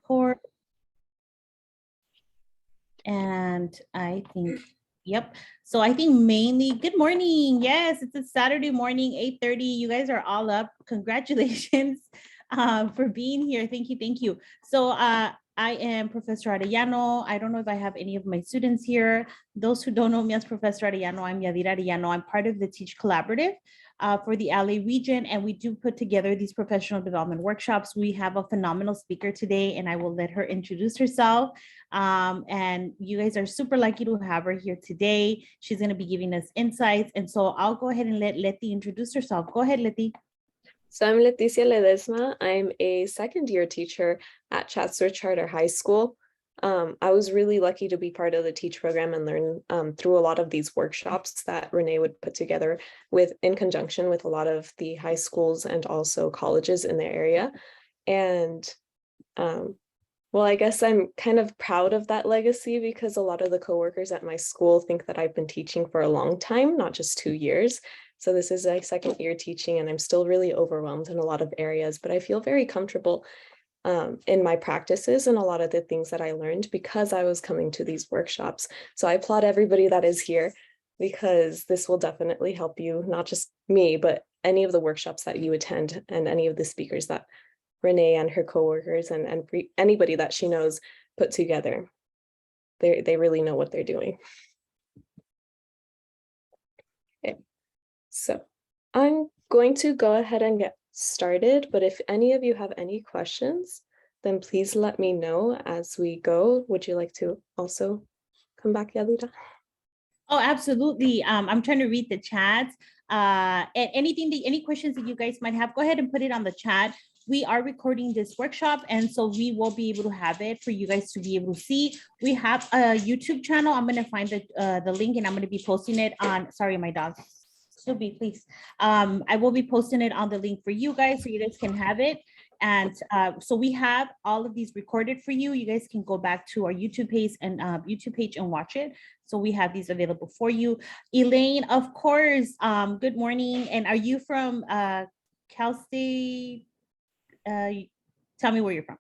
record. And I think, yep. So I think mainly, good morning. Yes, it's a Saturday morning, 8:30. You guys are all up. Congratulations for being here. Thank you, thank you. So I am Professor Arellano. I don't know if I have any of my students here. Those who don't know me as Professor Arellano, I'm Yadira Arellano. I'm part of the Teach Collaborative for the LA region, and we do put together these professional development workshops. We have a phenomenal speaker today, and I will let her introduce herself. And you guys are super lucky to have her here today. She's going to be giving us insights. And so I'll go ahead and let Leti introduce herself. Go ahead, Leti. So I'm Leticia Ledesma. I'm a second-year teacher at Chatsworth Charter High School. I was really lucky to be part of the TEACH program and learn through a lot of these workshops that Renee would put together in conjunction with a lot of the high schools and also colleges in the area. And well, I guess I'm kind of proud of that legacy because a lot of the coworkers at my school think that I've been teaching for a long time, not just 2 years. So this is my second year teaching, and I'm still really overwhelmed in a lot of areas, but I feel very comfortable in my practices and a lot of the things that I learned because I was coming to these workshops. So I applaud everybody that is here because this will definitely help you, not just me, but any of the workshops that you attend and any of the speakers that Renee and her coworkers and anybody that she knows put together. They really know what they're doing. Okay. So I'm going to go ahead and get started, but if any of you have any questions, then please let me know as we go. Would you like to also come back, Yalita? Oh, absolutely. I'm trying to read the chat. And any questions that you guys might have, go ahead and put it on the chat. We are recording this workshop, and so we will be able to have it for you guys to be able to see. We have a YouTube channel. I'm going to find the link, and I'm going to be posting it on, sorry, my dog. Sylvie, please. I will be posting it on the link for you guys so you guys can have it. And so we have all of these recorded for you. You guys can go back to our YouTube page and watch it. So we have these available for you. Elaine, of course, good morning. And are you from Cal State? Tell me where you're from.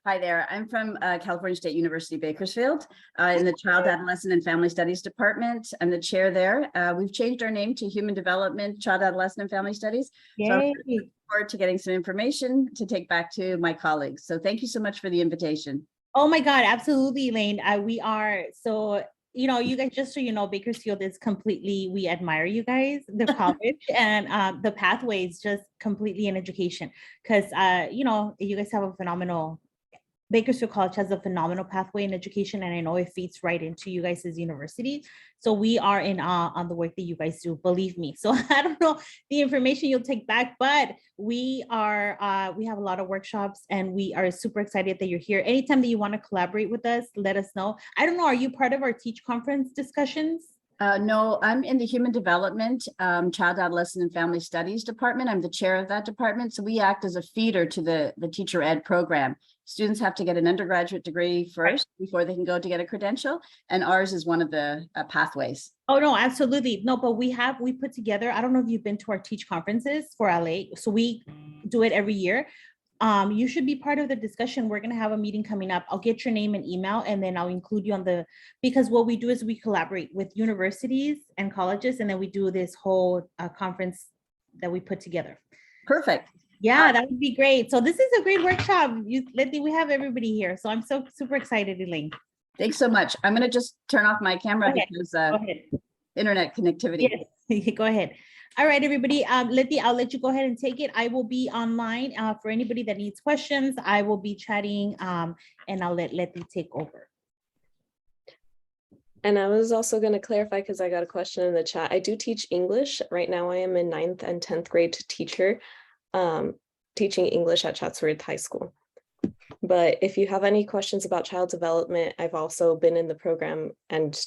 Hi there. I'm from California State University, Bakersfield, in the Child, Adolescent, and Family Studies Department. I'm the chair there. We've changed our name to Human Development, Child, Adolescent, and Family Studies. Yay. So I'm looking forward to getting some information to take back to my colleagues. So thank you so much for the invitation. Oh my God, absolutely, Elaine. We are so, you know, you guys, just so you know, Bakersfield is completely, we admire you guys, the college and the pathways, just completely in education. Because, you know, you guys have a phenomenal, Bakersfield College has a phenomenal pathway in education, and I know it feeds right into you guys' university. So we are in awe on the work that you guys do, believe me. So I don't know the information you'll take back, but we are, we have a lot of workshops, and we are super excited that you're here. Anytime that you want to collaborate with us, let us know. I don't know, are you part of our TEACH conference discussions? No, I'm in the Human Development, Child, Adolescent, and Family Studies Department. I'm the chair of that department. So we act as a feeder to the teacher ed program. Students have to get an undergraduate degree first before they can go to get a credential. And ours is one of the pathways. Oh, no, absolutely. No, but we put together, I don't know if you've been to our TEACH conferences for LA. So we do it every year. You should be part of the discussion. We're going to have a meeting coming up. I'll get your name and email, and then I'll include you on because what we do is we collaborate with universities and colleges, and then we do this whole conference that we put together. Perfect. Yeah, that would be great. So this is a great workshop. We have everybody here. So I'm so super excited, Elaine. Thanks so much. I'm going to just turn off my camera because internet connectivity. Yes, go ahead. All right, everybody. Letty, I'll let you go ahead and take it. I will be online for anybody that needs questions. I will be chatting and I'll let Letty take over. And I was also going to clarify because I got a question in the chat. I do teach English. Right now I am a 9th and 10th grade teacher teaching English at Chatsworth High School. But if you have any questions about child development, I've also been in the program, and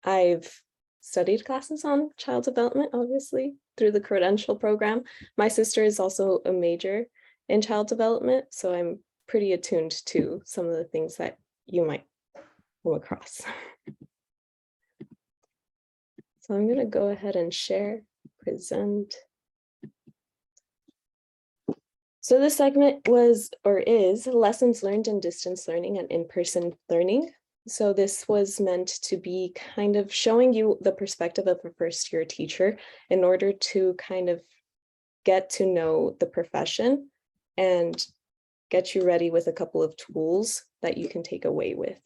I've studied classes on child development, obviously, through the credential program. My sister is also a major in child development, so I'm pretty attuned to some of the things that you might come across. So I'm going to go ahead and share, present. So this segment was or is lessons learned in distance learning and in-person learning. So this was meant to be kind of showing you the perspective of a first-year teacher in order to kind of get to know the profession and get you ready with a couple of tools that you can take away with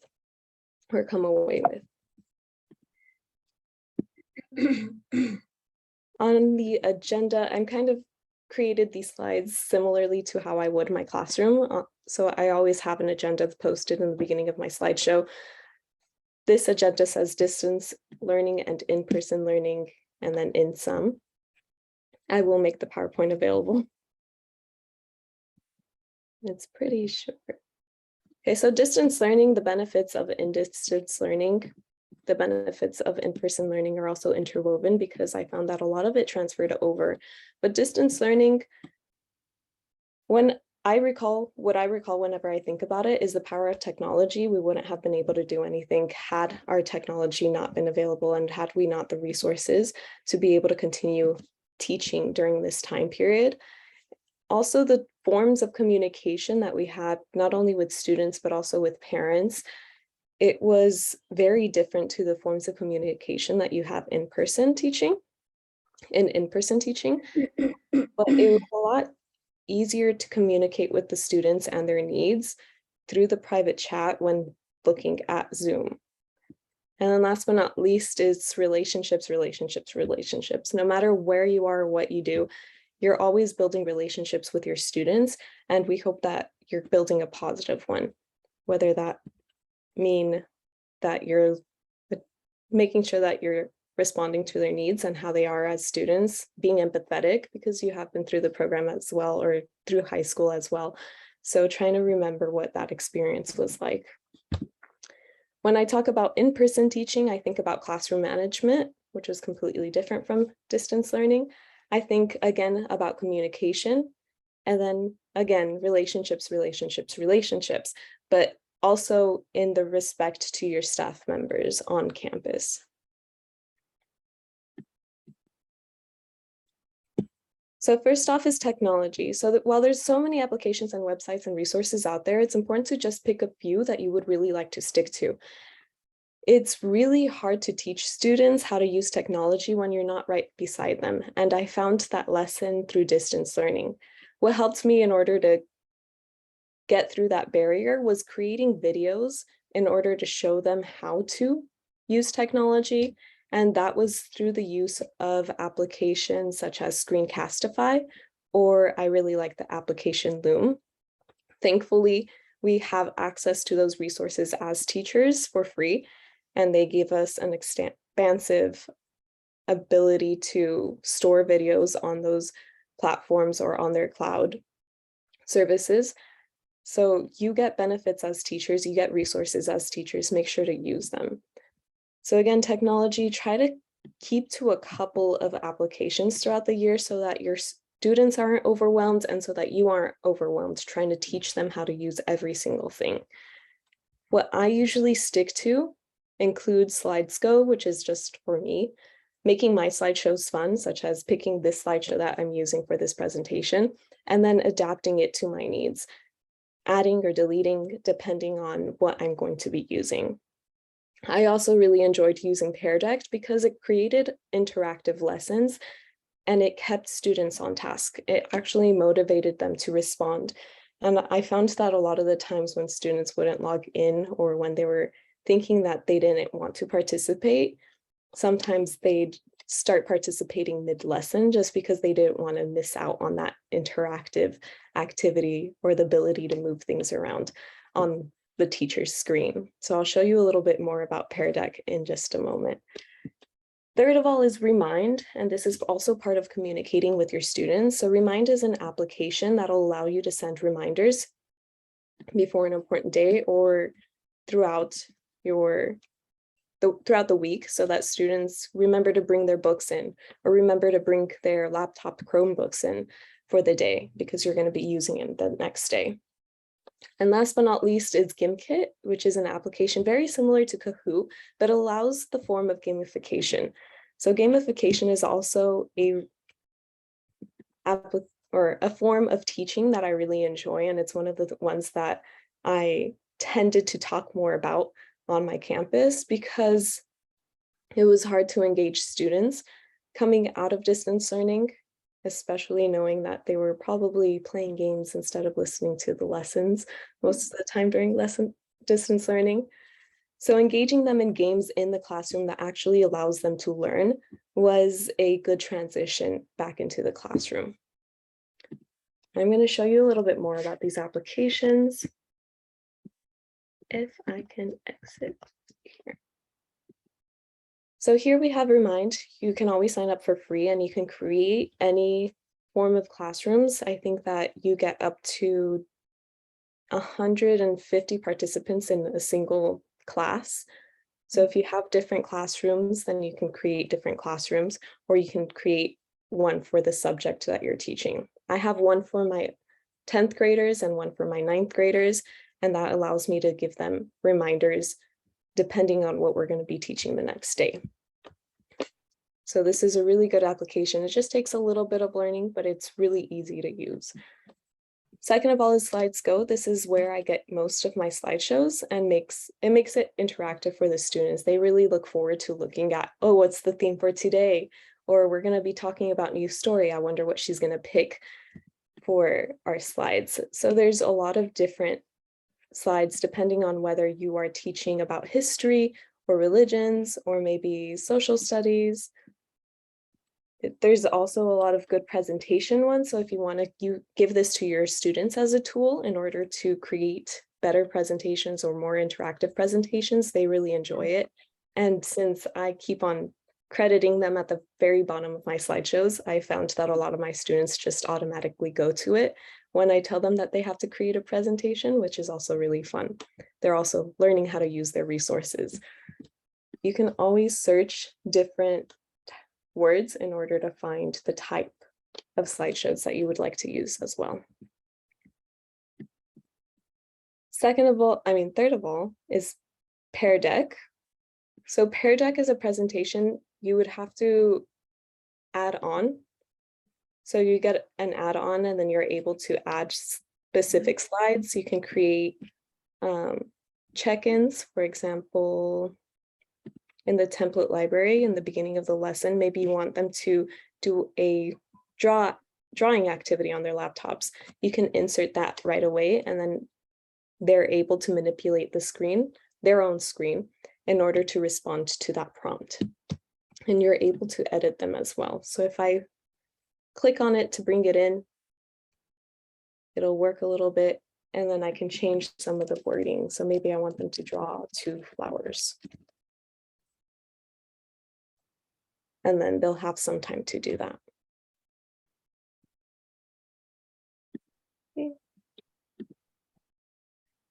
or come away with. On the agenda, I'm kind of created these slides similarly to how I would my classroom. So I always have an agenda posted in the beginning of my slideshow. This agenda says distance learning and in-person learning, and then in some. I will make the PowerPoint available. It's pretty short. Okay, so distance learning, the benefits of in-distance learning, the benefits of in-person learning are also interwoven because I found that a lot of it transferred over. But distance learning, what I recall whenever I think about it is the power of technology. We wouldn't have been able to do anything had our technology not been available and had we not the resources to be able to continue teaching during this time period. Also, the forms of communication that we had, not only with students, but also with parents, it was very different to the forms of communication that you have in-person teaching, but it was a lot easier to communicate with the students and their needs through the private chat when looking at Zoom. And then last but not least is relationships. No matter where you are or what you do, you're always building relationships with your students, and we hope that you're building a positive one, whether that mean that you're making sure that you're responding to their needs and how they are as students, being empathetic because you have been through the program as well or through high school as well. So trying to remember what that experience was like. When I talk about in-person teaching, I think about classroom management, which is completely different from distance learning. I think again about communication, and then again, relationships, but also in the respect to your staff members on campus. So first off is technology. So that while there's so many applications and websites and resources out there, it's important to just pick a few that you would really like to stick to. It's really hard to teach students how to use technology when you're not right beside them. And I found that lesson through distance learning. What helped me in order to get through that barrier was creating videos in order to show them how to use technology. And that was through the use of applications such as Screencastify, or I really like the application Loom. Thankfully, we have access to those resources as teachers for free, and they give us an expansive ability to store videos on those platforms or on their cloud services. So you get benefits as teachers, you get resources as teachers, make sure to use them. So again, technology, try to keep to a couple of applications throughout the year so that your students aren't overwhelmed and so that you aren't overwhelmed trying to teach them how to use every single thing. What I usually stick to includes SlidesGo, which is just for me, making my slideshows fun, such as picking this slideshow that I'm using for this presentation, and then adapting it to my needs, adding or deleting depending on what I'm going to be using. I also really enjoyed using Pear Deck because it created interactive lessons and it kept students on task. It actually motivated them to respond. And I found that a lot of the times when students wouldn't log in or when they were thinking that they didn't want to participate, sometimes they'd start participating mid-lesson just because they didn't want to miss out on that interactive activity or the ability to move things around on the teacher's screen. So I'll show you a little bit more about Pear Deck in just a moment. Third of all is Remind, and this is also part of communicating with your students. So Remind is an application that'll allow you to send reminders before an important day or throughout the week so that students remember to bring their books in or remember to bring their laptop Chromebooks in for the day because you're going to be using it the next day. And last but not least is GimKit, which is an application very similar to Kahoot, but allows the form of gamification. So gamification is also or a form of teaching that I really enjoy, and it's one of the ones that I tended to talk more about on my campus because it was hard to engage students coming out of distance learning, especially knowing that they were probably playing games instead of listening to the lessons most of the time during distance learning. So engaging them in games in the classroom that actually allows them to learn was a good transition back into the classroom. I'm going to show you a little bit more about these applications. If I can exit here. So here we have Remind. You can always sign up for free and you can create any form of classrooms. I think that you get up to 150 participants in a single class. So if you have different classrooms, then you can create different classrooms, or you can create one for the subject that you're teaching. I have one for my 10th graders and one for my 9th graders, and that allows me to give them reminders depending on what we're going to be teaching the next day. So this is a really good application. It just takes a little bit of learning, but it's really easy to use. Second of all is Slides Go. This is where I get most of my slideshows, and it makes it interactive for the students. They really look forward to looking at, oh, what's the theme for today? Or we're going to be talking about new story. I wonder what she's going to pick for our slides. So there's a lot of different slides depending on whether you are teaching about history or religions or maybe social studies. There's also a lot of good presentation ones. So if you want to give this to your students as a tool in order to create better presentations or more interactive presentations, they really enjoy it. And since I keep on crediting them at the very bottom of my slideshows, I found that a lot of my students just automatically go to it when I tell them that they have to create a presentation, which is also really fun. They're also learning how to use their resources. You can always search different words in order to find the type of slideshows that you would like to use as well. Third of all is Pear Deck. So Pear Deck is a presentation you would have to add on. So you get an add-on and then you're able to add specific slides. You can create check-ins, for example, in the template library in the beginning of the lesson. Maybe you want them to do a drawing activity on their laptops. You can insert that right away, and then they're able to manipulate the screen, their own screen, in order to respond to that prompt. And you're able to edit them as well. So if I click on it to bring it in, it'll work a little bit, and then I can change some of the wording. So maybe I want them to draw 2 flowers. And then they'll have some time to do that. Okay.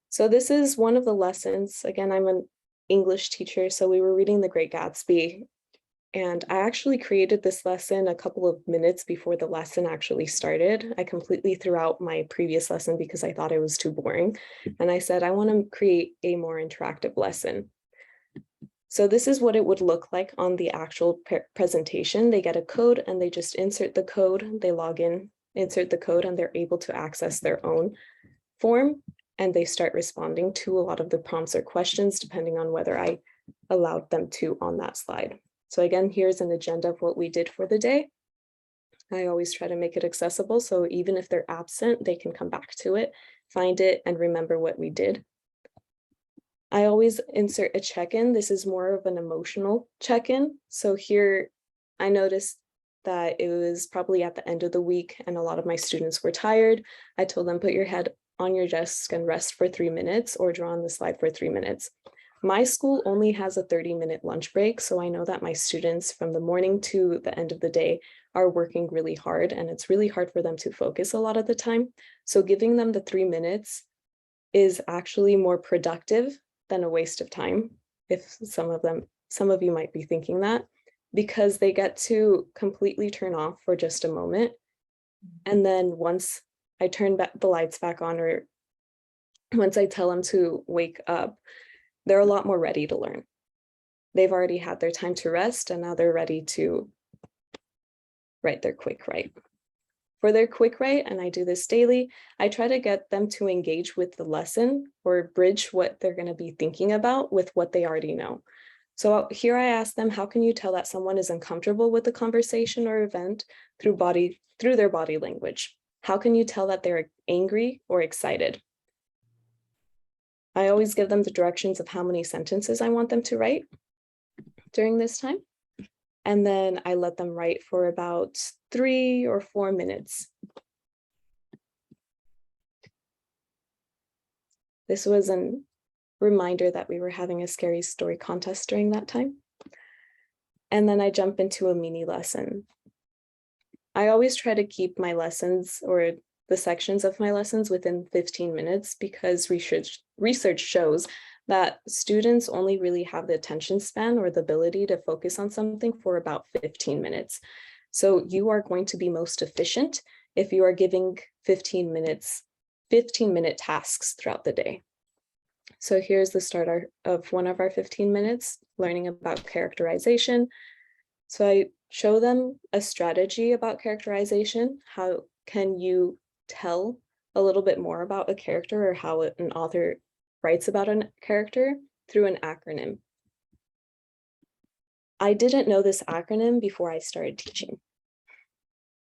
So this is one of the lessons. Again, I'm an English teacher, so we were reading The Great Gatsby. And I actually created this lesson a couple of minutes before the lesson actually started. I completely threw out my previous lesson because I thought it was too boring. And I said, I want to create a more interactive lesson. So this is what it would look like on the actual presentation. They get a code and they just insert the code, they log in, insert the code, and they're able to access their own form, and they start responding to a lot of the prompts or questions depending on whether I allowed them to on that slide. So again, here's an agenda of what we did for the day. I always try to make it accessible, so even if they're absent, they can come back to it, find it, and remember what we did. I always insert a check-in. This is more of an emotional check-in. So here I noticed that it was probably at the end of the week and a lot of my students were tired. I told them, put your head on your desk and rest for 3 minutes or draw on the slide for 3 minutes. My school only has a 30-minute lunch break, so I know that my students from the morning to the end of the day are working really hard, and it's really hard for them to focus a lot of the time. So giving them the 3 minutes is actually more productive than a waste of time, if some of you might be thinking that, because they get to completely turn off for just a moment. And then once I turn the lights back on, or once I tell them to wake up, they're a lot more ready to learn. They've already had their time to rest, and now they're ready to write their quick write. For their quick write, and I do this daily, I try to get them to engage with the lesson or bridge what they're going to be thinking about with what they already know. So here I ask them, how can you tell that someone is uncomfortable with the conversation or event through their body language? How can you tell that they're angry or excited? I always give them the directions of how many sentences I want them to write during this time. And then I let them write for about 3 or 4 minutes. This was a reminder that we were having a scary story contest during that time. And then I jump into a mini lesson. I always try to keep my lessons or the sections of my lessons within 15 minutes because research shows that students only really have the attention span or the ability to focus on something for about 15 minutes. So you are going to be most efficient if you are giving 15-minute tasks throughout the day. So here's the start of one of our 15 minutes, learning about characterization. So I show them a strategy about characterization. How can you tell a little bit more about a character or how an author writes about a character through an acronym? I didn't know this acronym before I started teaching.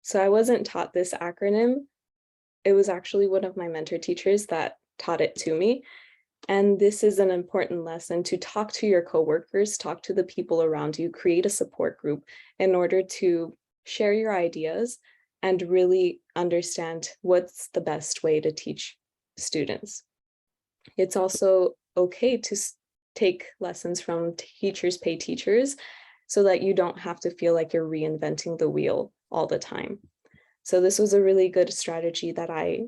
So I wasn't taught this acronym. It was actually one of my mentor teachers that taught it to me. And this is an important lesson to talk to your coworkers, talk to the people around you, create a support group in order to share your ideas and really understand what's the best way to teach students. It's also okay to take lessons from teachers pay teachers so that you don't have to feel like you're reinventing the wheel all the time. So this was a really good strategy that I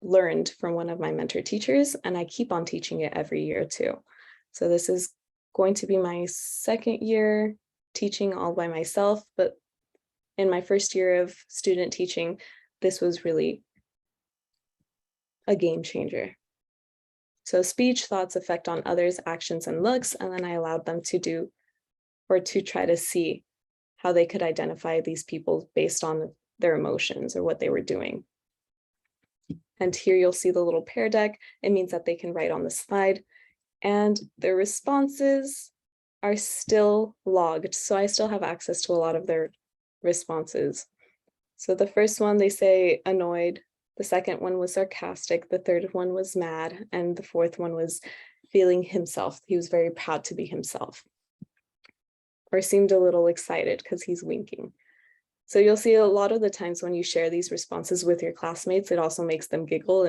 learned from one of my mentor teachers, and I keep on teaching it every year too. So this is going to be my second year teaching all by myself, but in my first year of student teaching, this was really a game changer. So speech, thoughts, effect on others, actions, and looks, and then I allowed them to do or to try to see how they could identify these people based on their emotions or what they were doing. And here you'll see the little pear deck. It means that they can write on the slide, and their responses are still logged. So I still have access to a lot of their responses. So the first one, they say annoyed. The second one was sarcastic. The third one was mad. And the fourth one was feeling himself. He was very proud to be himself. Or seemed a little excited because he's winking. So you'll see a lot of the times when you share these responses with your classmates, it also makes them giggle.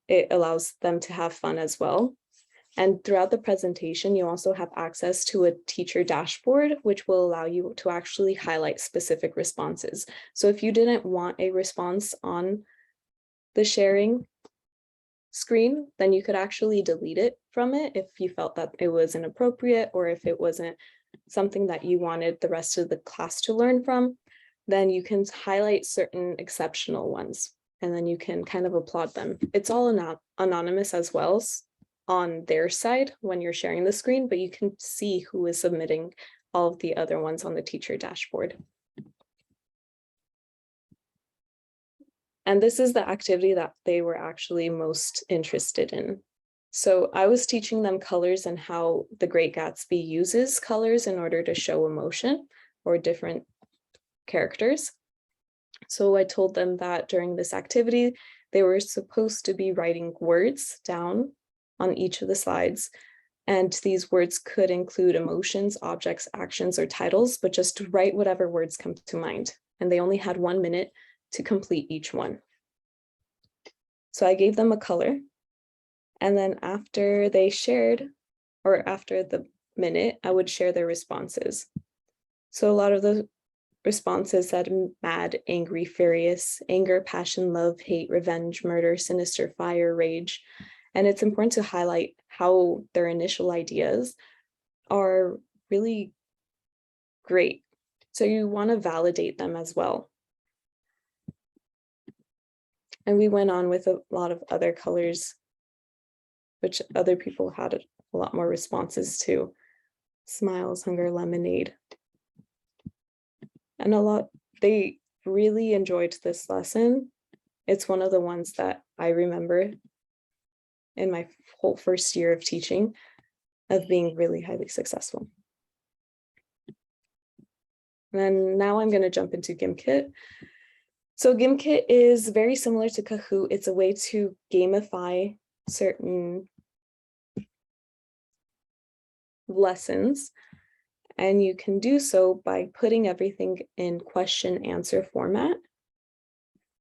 It allows them to have fun as well. And throughout the presentation, you also have access to a teacher dashboard, which will allow you to actually highlight specific responses. So if you didn't want a response on the sharing screen, then you could actually delete it from it if you felt that it was inappropriate or if it wasn't something that you wanted the rest of the class to learn from. Then you can highlight certain exceptional ones and then you can kind of applaud them. It's all anonymous as well on their side when you're sharing the screen, but you can see who is submitting all of the other ones on the teacher dashboard. And this is the activity that they were actually most interested in. So I was teaching them colors and how The Great Gatsby uses colors in order to show emotion or different characters. So I told them that during this activity, they were supposed to be writing words down on each of the slides. And these words could include emotions, objects, actions, or titles, but just write whatever words come to mind. And they only had 1 minute to complete each one. So I gave them a color. And then after they shared, or after the minute, I would share their responses. So a lot of the responses said mad, angry, furious, anger, passion, love, hate, revenge, murder, sinister, fire, rage. And it's important to highlight how their initial ideas are really great. So you want to validate them as well. And we went on with a lot of other colors, which other people had a lot more responses to. Smiles, hunger, lemonade. And they really enjoyed this lesson. It's one of the ones that I remember in my whole first year of teaching of being really highly successful. And then now I'm going to jump into GimKit. So GimKit is very similar to Kahoot. It's a way to gamify certain lessons. And you can do so by putting everything in question answer format.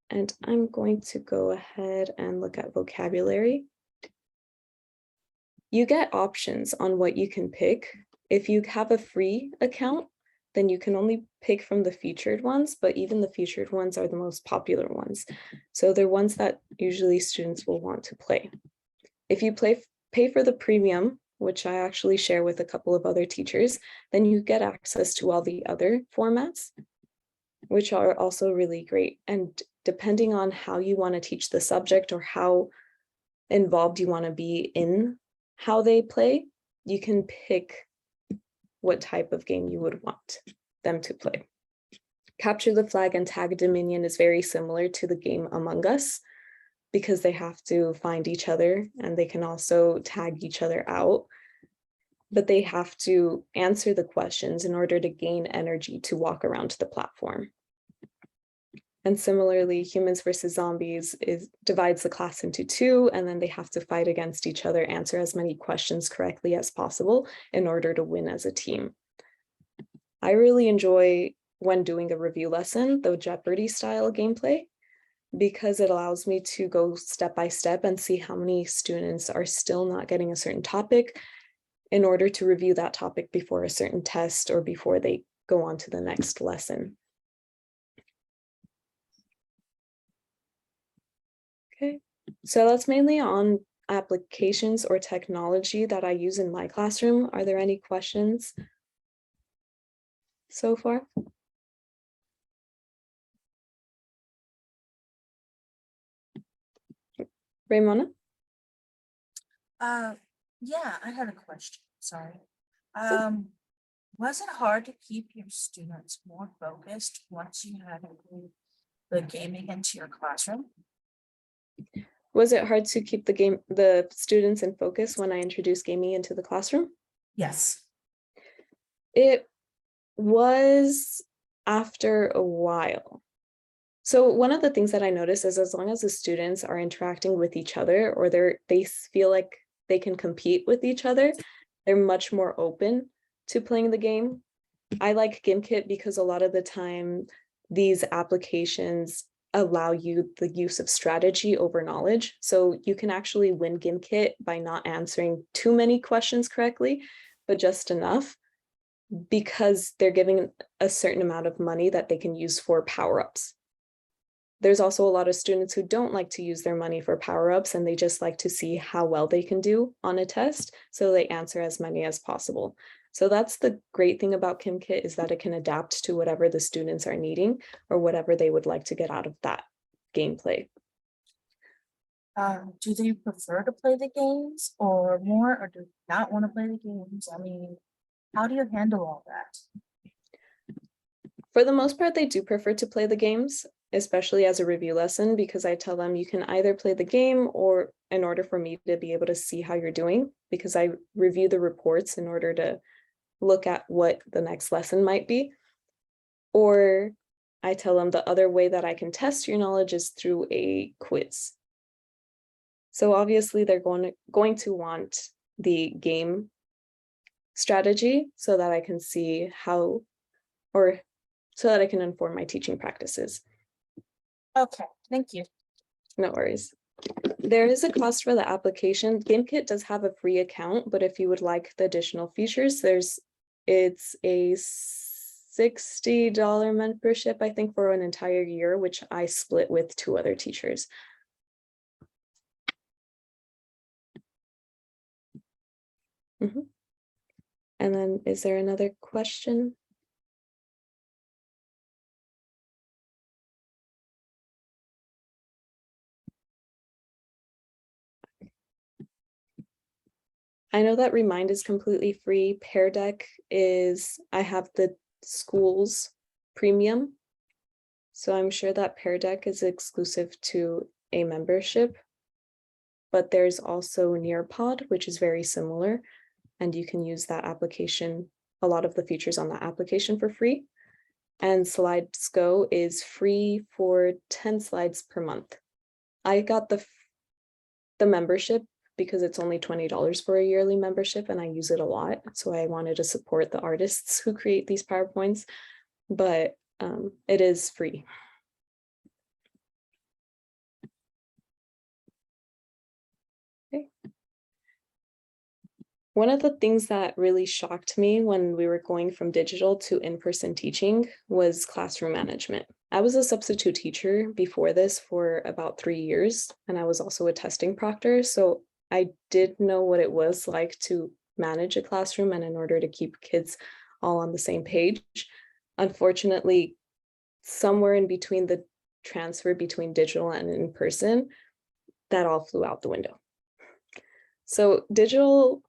And I'm going to go ahead and look at vocabulary. You get options on what you can pick. If you have a free account, then you can only pick from the featured ones, but even the featured ones are the most popular ones. So they're ones that usually students will want to play. If you pay for the premium, which I actually share with a couple of other teachers, then you get access to all the other formats, which are also really great. And depending on how you want to teach the subject or how involved you want to be in how they play, you can pick what type of game you would want them to play. Capture the Flag and Tag Dominion is very similar to the game Among Us because they have to find each other and they can also tag each other out, but they have to answer the questions in order to gain energy to walk around the platform. And similarly, Humans versus Zombies divides the class into two, and then they have to fight against each other, answer as many questions correctly as possible in order to win as a team. I really enjoy, when doing a review lesson, the Jeopardy style gameplay, because it allows me to go step by step and see how many students are still not getting a certain topic in order to review that topic before a certain test or before they go on to the next lesson. Okay, so that's mainly on applications or technology that I use in my classroom. Are there any questions so far? Raymona? Yeah, I had a question. Sorry. Was it hard to keep your students more focused once you had included the gaming into your classroom? Was it hard to keep the students in focus when I introduced gaming into the classroom? Yes. It was after a while. So one of the things that I noticed is as long as the students are interacting with each other or they feel like they can compete with each other, they're much more open to playing the game. I like GimKit because a lot of the time these applications allow you the use of strategy over knowledge. So you can actually win GimKit by not answering too many questions correctly, but just enough, because they're giving a certain amount of money that they can use for power-ups. There's also a lot of students who don't like to use their money for power-ups and they just like to see how well they can do on a test. So they answer as many as possible. So that's the great thing about GimKit, is that it can adapt to whatever the students are needing or whatever they would like to get out of that gameplay. Do they prefer to play the games or more, or do they not want to play the games? I mean, how do you handle all that? For the most part, they do prefer to play the games, especially as a review lesson, because I tell them you can either play the game or in order for me to be able to see how you're doing, because I review the reports in order to look at what the next lesson might be. Or I tell them the other way that I can test your knowledge is through a quiz. So obviously they're going to want the game strategy so that I can see how, or so that I can inform my teaching practices. Okay, thank you. No worries. There is a cost for the application. GimKit does have a free account, but if you would like the additional features, it's a $60 membership, I think, for an entire year, which I split with 2 other teachers. And then is there another question? I know that Remind is completely free. Pear Deck is, I have the school's premium. So I'm sure that Pear Deck is exclusive to a membership, but there's also Nearpod, which is very similar, and you can use that application, a lot of the features on that application for free. And SlidesGo is free for 10 slides per month. I got the membership because it's only $20 for a yearly membership, and I use it a lot. So I wanted to support the artists who create these PowerPoints, but it is free. Okay. One of the things that really shocked me when we were going from digital to in-person teaching was classroom management. I was a substitute teacher before this for about 3 years, and I was also a testing proctor. So I did know what it was like to manage a classroom and in order to keep kids all on the same page. Unfortunately, somewhere in between the transfer between digital and in person, that all flew out the window. So digital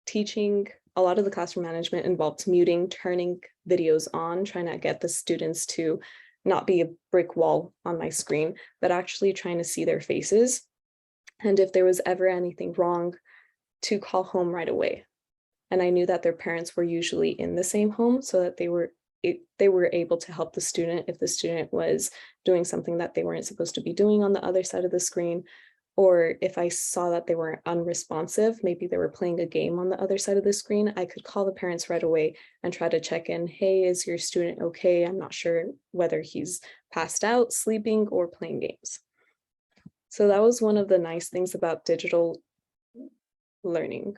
teaching, a lot of the classroom management involved muting, turning videos on, trying to get the students to not be a brick wall on my screen, but actually trying to see their faces. And if there was ever anything wrong, to call home right away. And I knew that their parents were usually in the same home so that they were able to help the student if the student was doing something that they weren't supposed to be doing on the other side of the screen. Or if I saw that they were unresponsive, maybe they were playing a game on the other side of the screen, I could call the parents right away and try to check in. Hey, is your student okay? I'm not sure whether he's passed out, sleeping, or playing games. So that was one of the nice things about digital learning.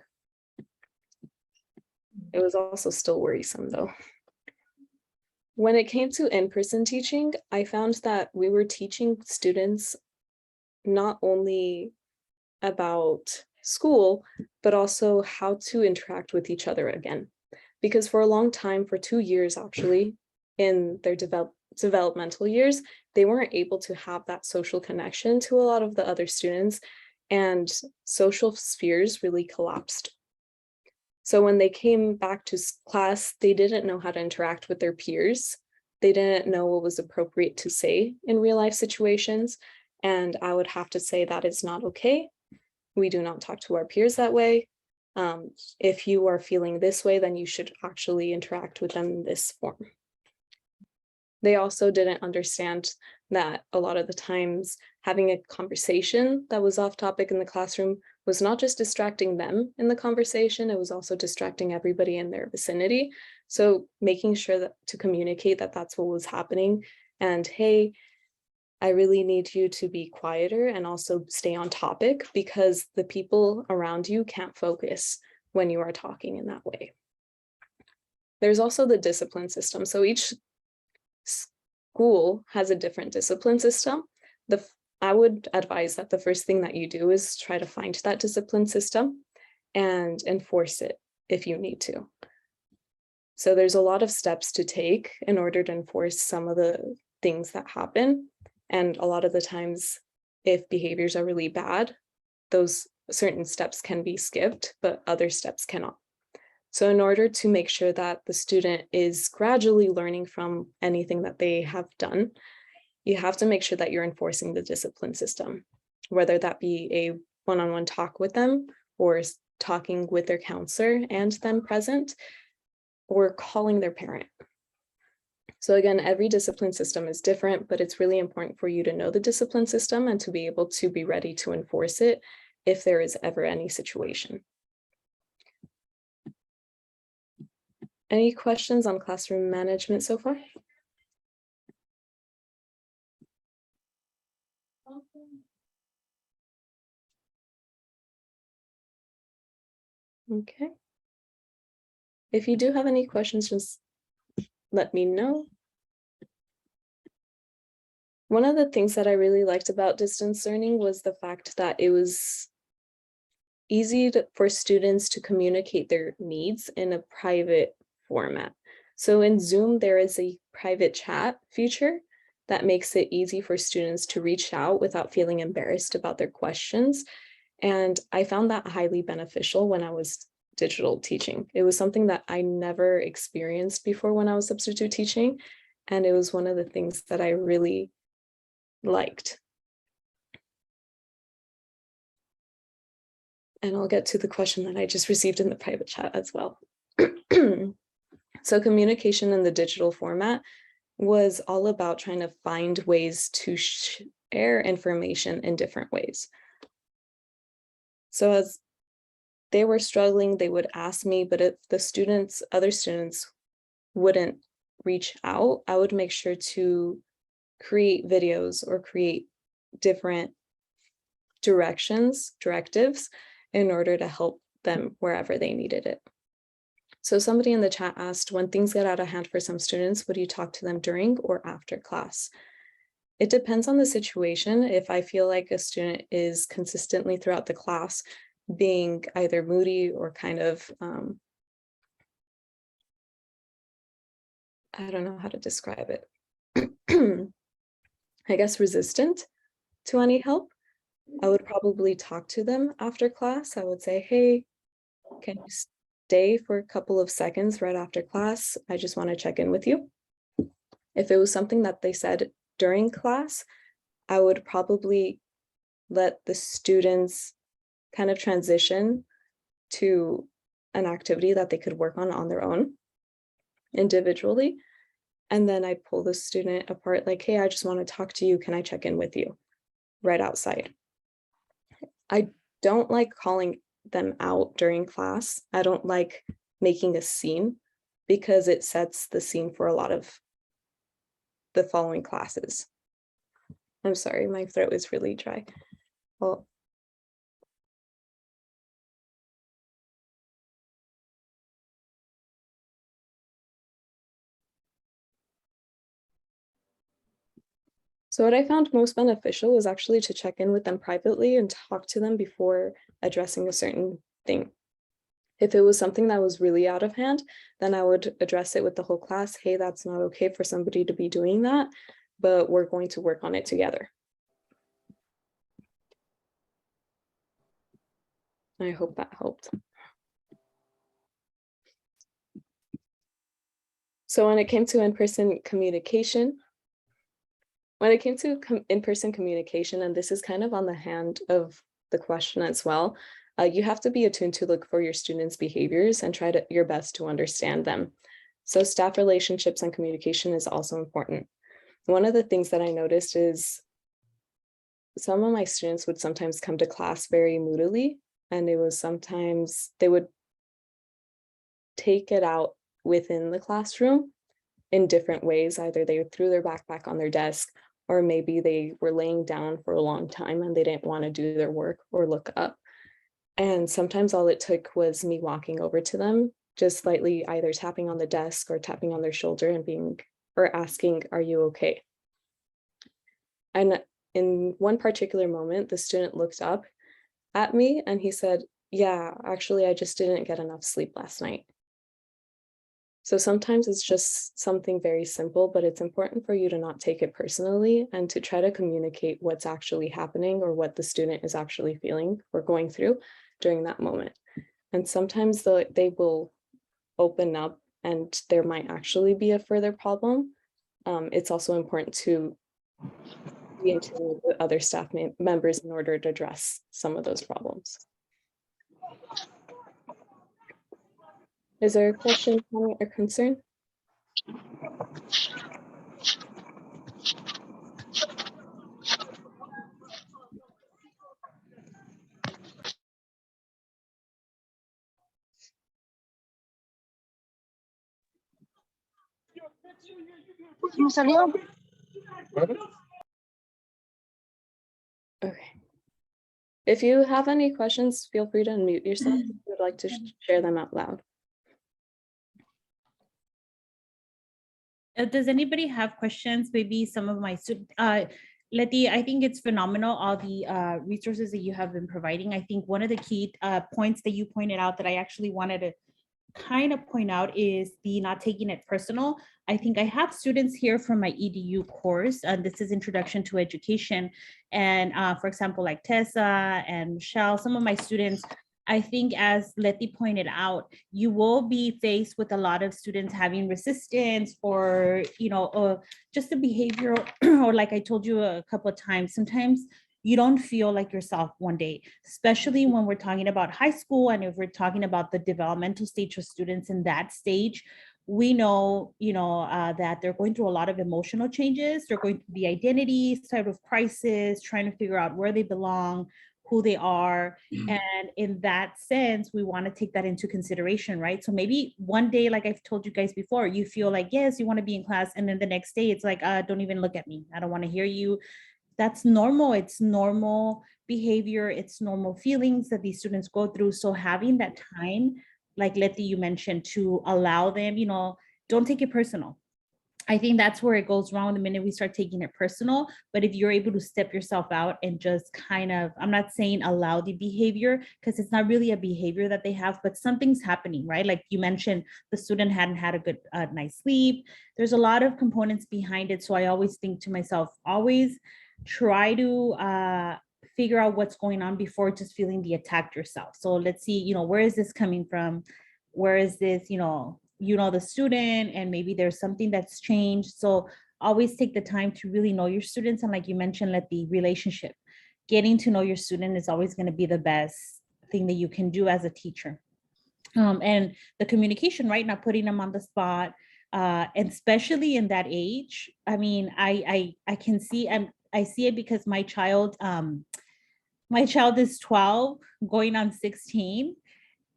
It was also still worrisome though. When it came to in-person teaching, I found that we were teaching students not only about school, but also how to interact with each other again. Because for a long time, for 2 years actually, in their developmental years, they weren't able to have that social connection to a lot of the other students, and social spheres really collapsed. So when they came back to class, they didn't know how to interact with their peers. They didn't know what was appropriate to say in real life situations. And I would have to say that is not okay. We do not talk to our peers that way. If you are feeling this way, then you should actually interact with them in this form. They also didn't understand that a lot of the times having a conversation that was off topic in the classroom was not just distracting them in the conversation, it was also distracting everybody in their vicinity. So making sure that to communicate that that's what was happening, and hey, I really need you to be quieter and also stay on topic because the people around you can't focus when you are talking in that way. There's also the discipline system. So each school has a different discipline system. I would advise that the first thing that you do is try to find that discipline system and enforce it if you need to. So there's a lot of steps to take in order to enforce some of the things that happen. And a lot of the times, if behaviors are really bad, those certain steps can be skipped, but other steps cannot. So in order to make sure that the student is gradually learning from anything that they have done, you have to make sure that you're enforcing the discipline system, whether that be a one-on-one talk with them or talking with their counselor and them present, or calling their parent. So again, every discipline system is different, but it's really important for you to know the discipline system and to be able to be ready to enforce it if there is ever any situation. Any questions on classroom management so far? Okay. If you do have any questions, just let me know. One of the things that I really liked about distance learning was the fact that it was easy for students to communicate their needs in a private format. So in Zoom, there is a private chat feature that makes it easy for students to reach out without feeling embarrassed about their questions. And I found that highly beneficial when I was digital teaching. It was something that I never experienced before when I was substitute teaching. And it was one of the things that I really liked. And I'll get to the question that I just received in the private chat as well. So communication in the digital format was all about trying to find ways to share information in different ways. So as they were struggling, they would ask me, but if the other students wouldn't reach out, I would make sure to create videos or create different directives in order to help them wherever they needed it. So somebody in the chat asked, when things get out of hand for some students, would you talk to them during or after class? It depends on the situation. If I feel like a student is consistently throughout the class being either moody or kind of, I don't know how to describe it. I guess resistant to any help, I would probably talk to them after class. I would say, hey, can you stay for a couple of seconds right after class? I just want to check in with you. If it was something that they said during class, I would probably let the students kind of transition to an activity that they could work on their own individually. And then I'd pull the student apart like, hey, I just want to talk to you. Can I check in with you right outside? I don't like calling them out during class. I don't like making a scene because it sets the scene for a lot of the following classes. I'm sorry, my throat is really dry. Well, so what I found most beneficial was actually to check in with them privately and talk to them before addressing a certain thing. If it was something that was really out of hand, then I would address it with the whole class. Hey, that's not okay for somebody to be doing that, but we're going to work on it together. I hope that helped. So when it came to in-person communication, and this is kind of on the hand of the question as well, you have to be attuned to look for your students' behaviors and try your best to understand them. So staff relationships and communication is also important. One of the things that I noticed is some of my students would sometimes come to class very moodily, and it was sometimes they would take it out within the classroom in different ways. Either they threw their backpack on their desk, or maybe they were laying down for a long time and they didn't want to do their work or look up. And sometimes all it took was me walking over to them, just slightly either tapping on the desk or tapping on their shoulder and asking, are you okay? And in one particular moment, the student looked up at me and he said, yeah, actually, I just didn't get enough sleep last night. So sometimes it's just something very simple, but it's important for you to not take it personally and to try to communicate what's actually happening or what the student is actually feeling or going through during that moment. And sometimes they will open up and there might actually be a further problem. It's also important to be in tune with other staff members in order to address some of those problems. Is there a question, comment, or concern? Okay. If you have any questions, feel free to unmute yourself if you would like to share them out loud. Does anybody have questions? Maybe some of my students, Letty, I think it's phenomenal, all the resources that you have been providing. I think one of the key points that you pointed out that I actually wanted to kind of point out is the not taking it personal. I think I have students here from my EDU course, and this is Introduction to Education. And for example, like Tessa and Michelle, some of my students, I think as Letty pointed out, you will be faced with a lot of students having resistance or, just a behavioral, or like I told you a couple of times, sometimes you don't feel like yourself one day, especially when we're talking about high school. And if we're talking about the developmental stage of students in that stage, we know, that they're going through a lot of emotional changes. They're going through the identity sort of crisis, trying to figure out where they belong, who they are. And in that sense, we want to take that into consideration, right? So maybe one day, like I've told you guys before, you feel like, yes, you want to be in class. And then the next day it's like, don't even look at me. I don't want to hear you. That's normal. It's normal behavior. It's normal feelings that these students go through. So having that time, like Letty, you mentioned, to allow them, don't take it personal. I think that's where it goes wrong the minute we start taking it personal. But if you're able to step yourself out and just kind of, I'm not saying allow the behavior, because it's not really a behavior that they have, but something's happening, right? Like you mentioned, the student hadn't had a good night's sleep. There's a lot of components behind it. So I always think to myself, always try to figure out what's going on before just feeling the attack yourself. So let's see, where is this coming from? Where is this, the student, and maybe there's something that's changed. So always take the time to really know your students. And like you mentioned, let the relationship, getting to know your student is always going to be the best thing that you can do as a teacher. And the communication, right? Not putting them on the spot, and especially in that age. I mean, I can see, I see it because my child is 12 going on 16,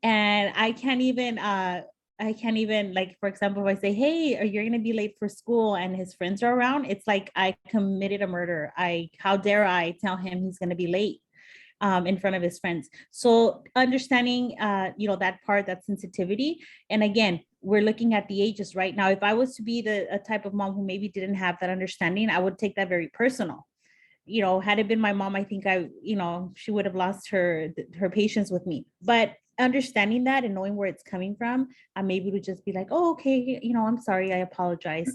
and I can't even like, for example, if I say, hey, you're going to be late for school, and his friends are around, it's like I committed a murder. How dare I tell him he's going to be late in front of his friends. So understanding, that part, that sensitivity. And again, we're looking at the ages right now. If I was to be a type of mom who maybe didn't have that understanding, I would take that very personal. Had it been my mom, I think she would have lost her patience with me. But understanding that and knowing where it's coming from, I'm able to just be like, oh, okay, I'm sorry, I apologize.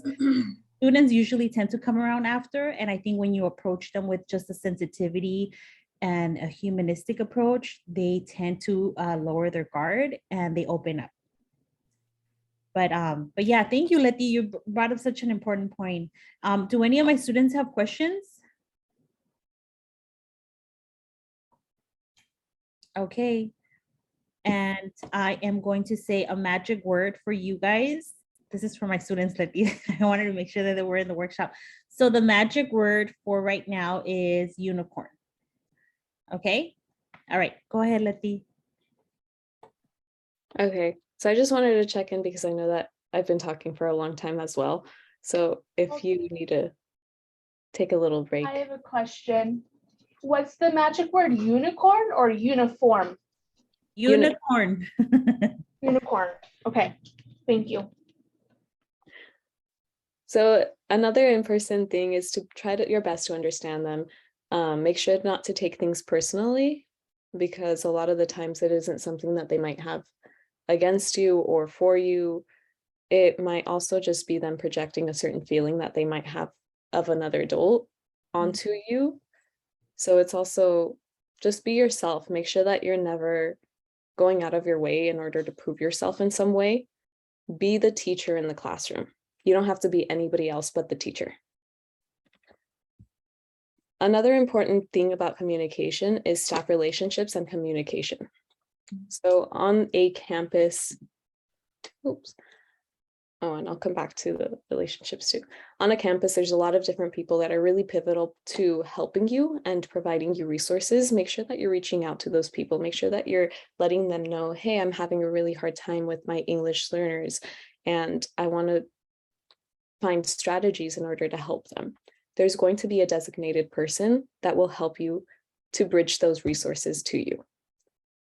Students usually tend to come around after. And I think when you approach them with just a sensitivity and a humanistic approach, they tend to lower their guard and they open up. But yeah, thank you, Letty. You brought up such an important point. Do any of my students have questions? Okay. And I am going to say a magic word for you guys. This is for my students, Letty. I wanted to make sure that they were in the workshop. So the magic word for right now is unicorn. Okay. All right. Go ahead, Letty. Okay, so I just wanted to check in because I know that I've been talking for a long time as well. So if you need to take a little break. I have a question. What's the magic word, unicorn or uniform? Unicorn. Unicorn. Okay, thank you. So another in-person thing is to try your best to understand them. Make sure not to take things personally, because a lot of the times it isn't something that they might have against you or for you. It might also just be them projecting a certain feeling that they might have of another adult onto you. So it's also just be yourself. Make sure that you're never going out of your way in order to prove yourself in some way. Be the teacher in the classroom. You don't have to be anybody else but the teacher. Another important thing about communication is staff relationships and communication. So on a campus, and I'll come back to the relationships too. On a campus, there's a lot of different people that are really pivotal to helping you and providing you resources. Make sure that you're reaching out to those people. Make sure that you're letting them know, hey, I'm having a really hard time with my English learners, and I want to find strategies in order to help them. There's going to be a designated person that will help you to bridge those resources to you.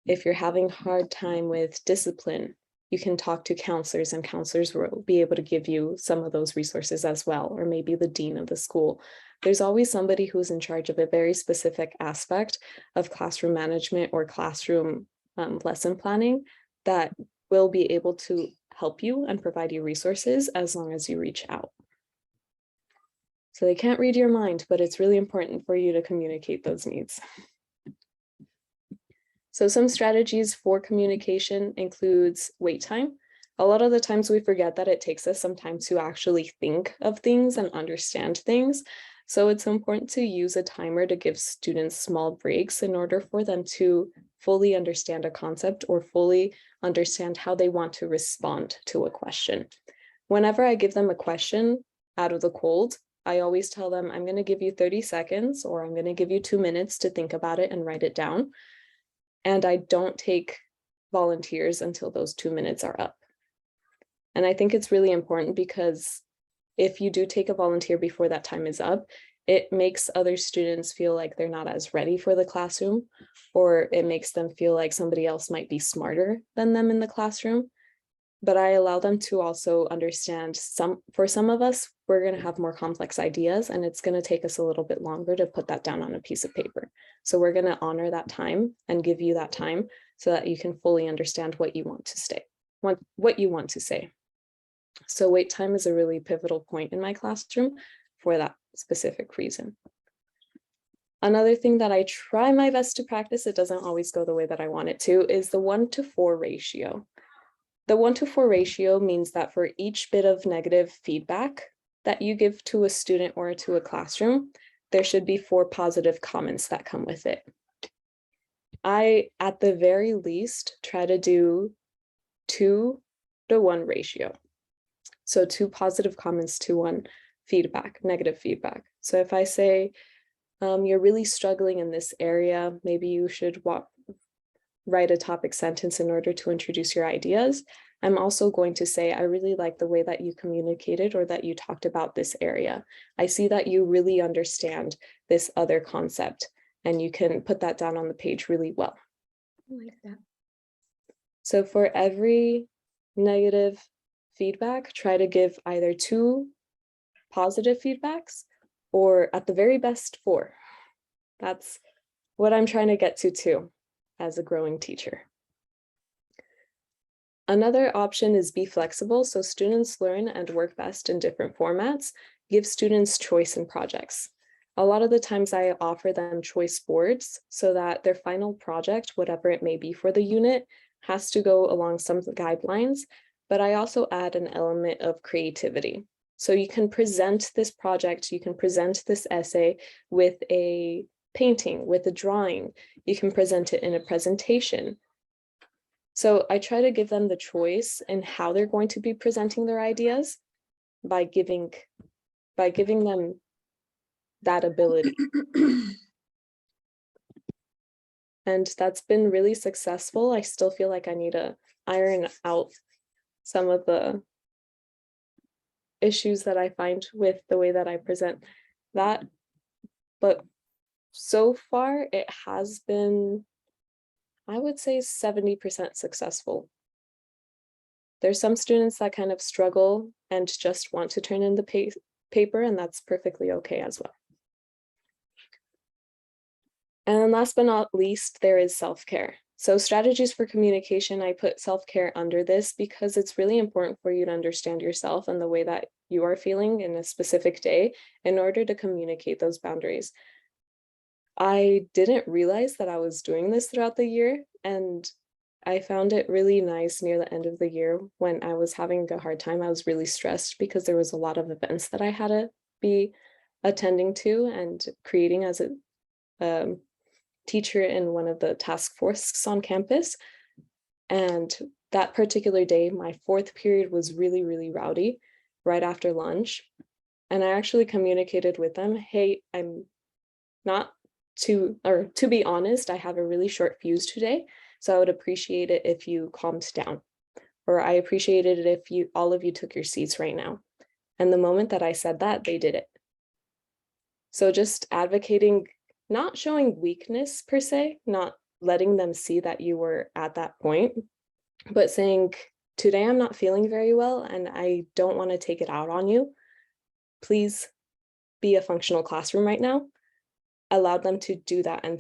If you're having a hard time with discipline, you can talk to counselors, and counselors will be able to give you some of those resources as well, or maybe the dean of the school. There's always somebody who's in charge of a very specific aspect of classroom management or classroom lesson planning that will be able to help you and provide you resources as long as you reach out. So they can't read your mind, but it's really important for you to communicate those needs. So some strategies for communication includes wait time. A lot of the times we forget that it takes us some time to actually think of things and understand things. So it's important to use a timer to give students small breaks in order for them to fully understand a concept or fully understand how they want to respond to a question. Whenever I give them a question out of the cold, I always tell them, I'm going to give you 30 seconds or I'm going to give you 2 minutes to think about it and write it down. And I don't take volunteers until those 2 minutes are up. And I think it's really important because if you do take a volunteer before that time is up, it makes other students feel like they're not as ready for the classroom, or it makes them feel like somebody else might be smarter than them in the classroom. But I allow them to also understand for some of us, we're going to have more complex ideas and it's going to take us a little bit longer to put that down on a piece of paper. So we're going to honor that time and give you that time so that you can fully understand what you want to say. So wait time is a really pivotal point in my classroom for that specific reason. Another thing that I try my best to practice, it doesn't always go the way that I want it to, is the 1-to-4 ratio. The 1-to-4 ratio means that for each bit of negative feedback that you give to a student or to a classroom, there should be 4 positive comments that come with it. I, at the very least, try to do 2-to-1 ratio. So 2 positive comments to 1 feedback, negative feedback. So if I say, you're really struggling in this area, maybe you should write a topic sentence in order to introduce your ideas. I'm also going to say, I really like the way that you communicated or that you talked about this area. I see that you really understand this other concept and you can put that down on the page really well. I like that. So for every negative feedback, try to give either 2 positive feedbacks or at the very best 4. That's what I'm trying to get to too as a growing teacher. Another option is be flexible, so students learn and work best in different formats. Give students choice in projects. A lot of the times I offer them choice boards so that their final project, whatever it may be for the unit, has to go along some guidelines, but I also add an element of creativity. So you can present this project, you can present this essay with a painting, with a drawing, you can present it in a presentation. So I try to give them the choice in how they're going to be presenting their ideas by giving them that ability. And that's been really successful. I still feel like I need to iron out some of the issues that I find with the way that I present that. But so far it has been, I would say 70% successful. There's some students that kind of struggle and just want to turn in the paper, and that's perfectly okay as well. And then last but not least, there is self-care. So strategies for communication, I put self-care under this because it's really important for you to understand yourself and the way that you are feeling in a specific day in order to communicate those boundaries. I didn't realize that I was doing this throughout the year, and I found it really nice near the end of the year when I was having a hard time. I was really stressed because there was a lot of events that I had to be attending to and creating as a teacher in one of the task forces on campus. And that particular day, my 4th period was really, really rowdy right after lunch. And I actually communicated with them, hey, I'm not to be honest, I have a really short fuse today. So I would appreciate it if you calmed down, or I appreciated it if all of you took your seats right now. And the moment that I said that, they did it. So just advocating, not showing weakness per se, not letting them see that you were at that point, but saying, today I'm not feeling very well and I don't want to take it out on you. Please be a functional classroom right now. Allowed them to do that and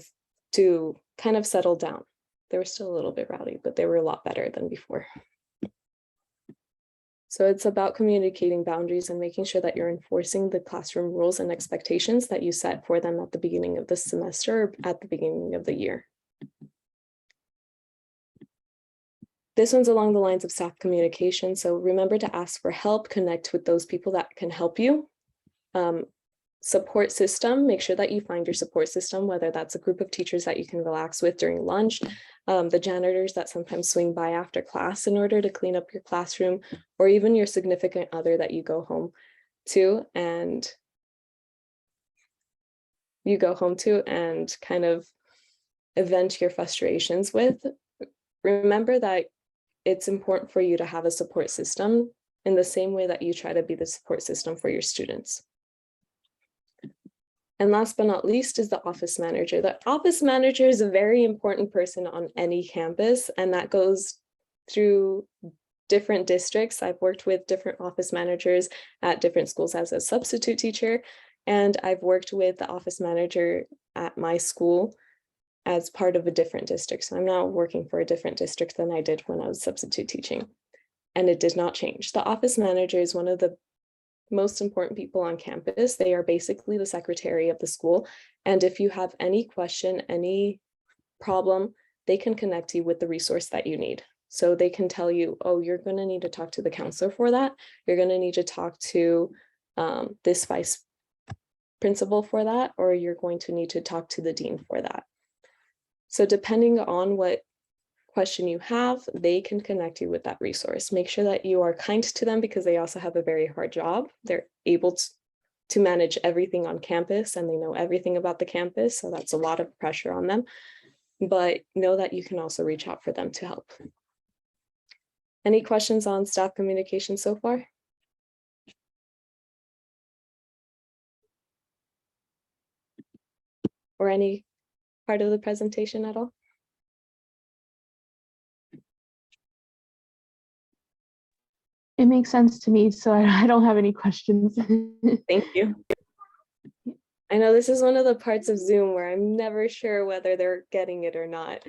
to kind of settle down. They were still a little bit rowdy, but they were a lot better than before. So it's about communicating boundaries and making sure that you're enforcing the classroom rules and expectations that you set for them at the beginning of the semester or at the beginning of the year. This one's along the lines of staff communication. So remember to ask for help, connect with those people that can help you. Support system, make sure that you find your support system, whether that's a group of teachers that you can relax with during lunch, the janitors that sometimes swing by after class in order to clean up your classroom, or even your significant other that you go home to and kind of vent your frustrations with. Remember that it's important for you to have a support system in the same way that you try to be the support system for your students. And last but not least is the office manager. The office manager is a very important person on any campus, and that goes through different districts. I've worked with different office managers at different schools as a substitute teacher, and I've worked with the office manager at my school as part of a different district. So I'm now working for a different district than I did when I was substitute teaching, and it did not change. The office manager is one of the most important people on campus. They are basically the secretary of the school. And if you have any question, any problem, they can connect you with the resource that you need. So they can tell you, oh, you're going to need to talk to the counselor for that. You're going to need to talk to this vice principal for that, or you're going to need to talk to the dean for that. So depending on what question you have, they can connect you with that resource. Make sure that you are kind to them because they also have a very hard job. They're able to manage everything on campus and they know everything about the campus. So that's a lot of pressure on them, but know that you can also reach out for them to help. Any questions on staff communication so far? Or any part of the presentation at all? It makes sense to me, so I don't have any questions. Thank you. I know this is one of the parts of Zoom where I'm never sure whether they're getting it or not,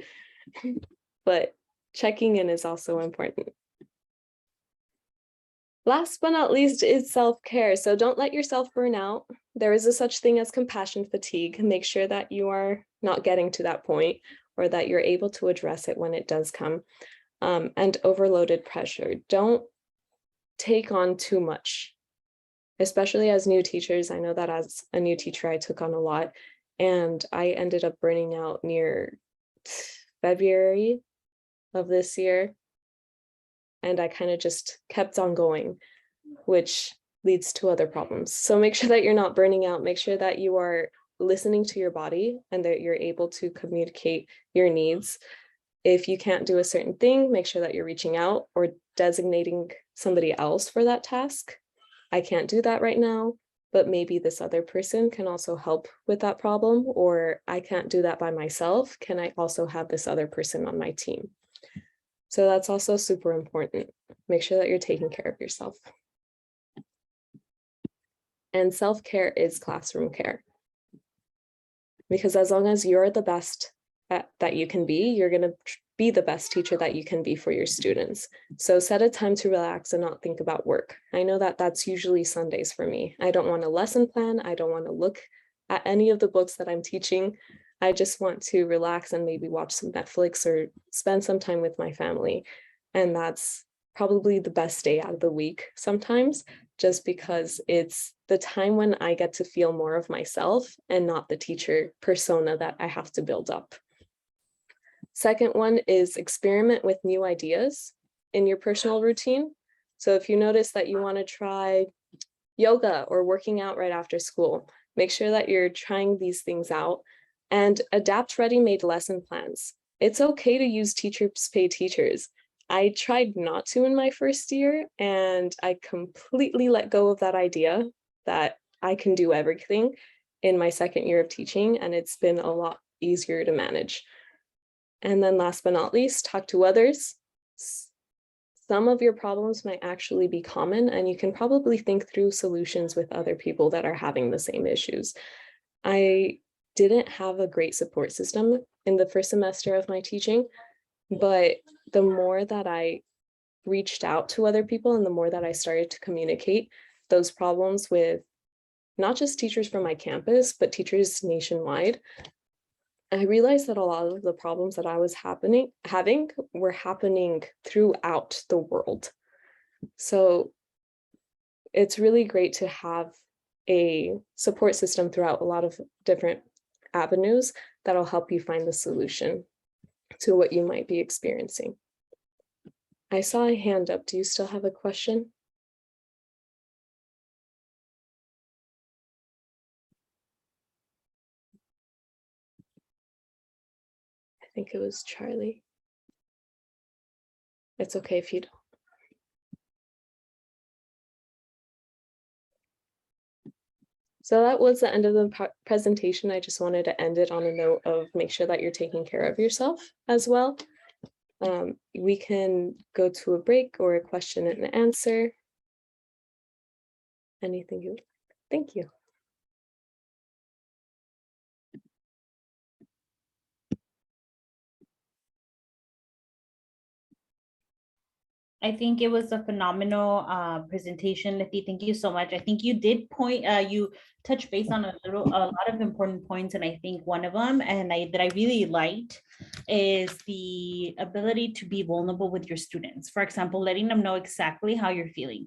but checking in is also important. Last but not least is self-care. So don't let yourself burn out. There is a such thing as compassion fatigue. Make sure that you are not getting to that point or that you're able to address it when it does come. And overloaded pressure. Don't take on too much, especially as new teachers. I know that as a new teacher, I took on a lot and I ended up burning out near February of this year. And I kind of just kept on going, which leads to other problems. So make sure that you're not burning out. Make sure that you are listening to your body and that you're able to communicate your needs. If you can't do a certain thing, make sure that you're reaching out or designating somebody else for that task. I can't do that right now, but maybe this other person can also help with that problem, or I can't do that by myself. Can I also have this other person on my team? So that's also super important. Make sure that you're taking care of yourself. And self-care is classroom care. Because as long as you're the best that you can be, you're going to be the best teacher that you can be for your students. So set a time to relax and not think about work. I know that that's usually Sundays for me. I don't want a lesson plan. I don't want to look at any of the books that I'm teaching. I just want to relax and maybe watch some Netflix or spend some time with my family. And that's probably the best day out of the week sometimes, just because it's the time when I get to feel more of myself and not the teacher persona that I have to build up. Second one is experiment with new ideas in your personal routine. So if you notice that you want to try yoga or working out right after school, make sure that you're trying these things out and adapt ready-made lesson plans. It's okay to use teachers pay teachers. I tried not to in my first year, and I completely let go of that idea that I can do everything in my second year of teaching, and it's been a lot easier to manage. And then last but not least, talk to others. Some of your problems might actually be common, and you can probably think through solutions with other people that are having the same issues. I didn't have a great support system in the first semester of my teaching, but the more that I reached out to other people and the more that I started to communicate those problems with not just teachers from my campus, but teachers nationwide, I realized that a lot of the problems that I was having were happening throughout the world. So it's really great to have a support system throughout a lot of different avenues that'll help you find the solution to what you might be experiencing. I saw a hand up. Do you still have a question? I think it was Charlie. It's okay if you don't. So that was the end of the presentation. I just wanted to end it on a note of make sure that you're taking care of yourself as well. We can go to a break or a question and answer. Anything you, thank you. I think it was a phenomenal presentation, Letty. Thank you so much. I think you did point, you touched base on a lot of important points, and I think one of them, and that I really liked, is the ability to be vulnerable with your students. For example, letting them know exactly how you're feeling.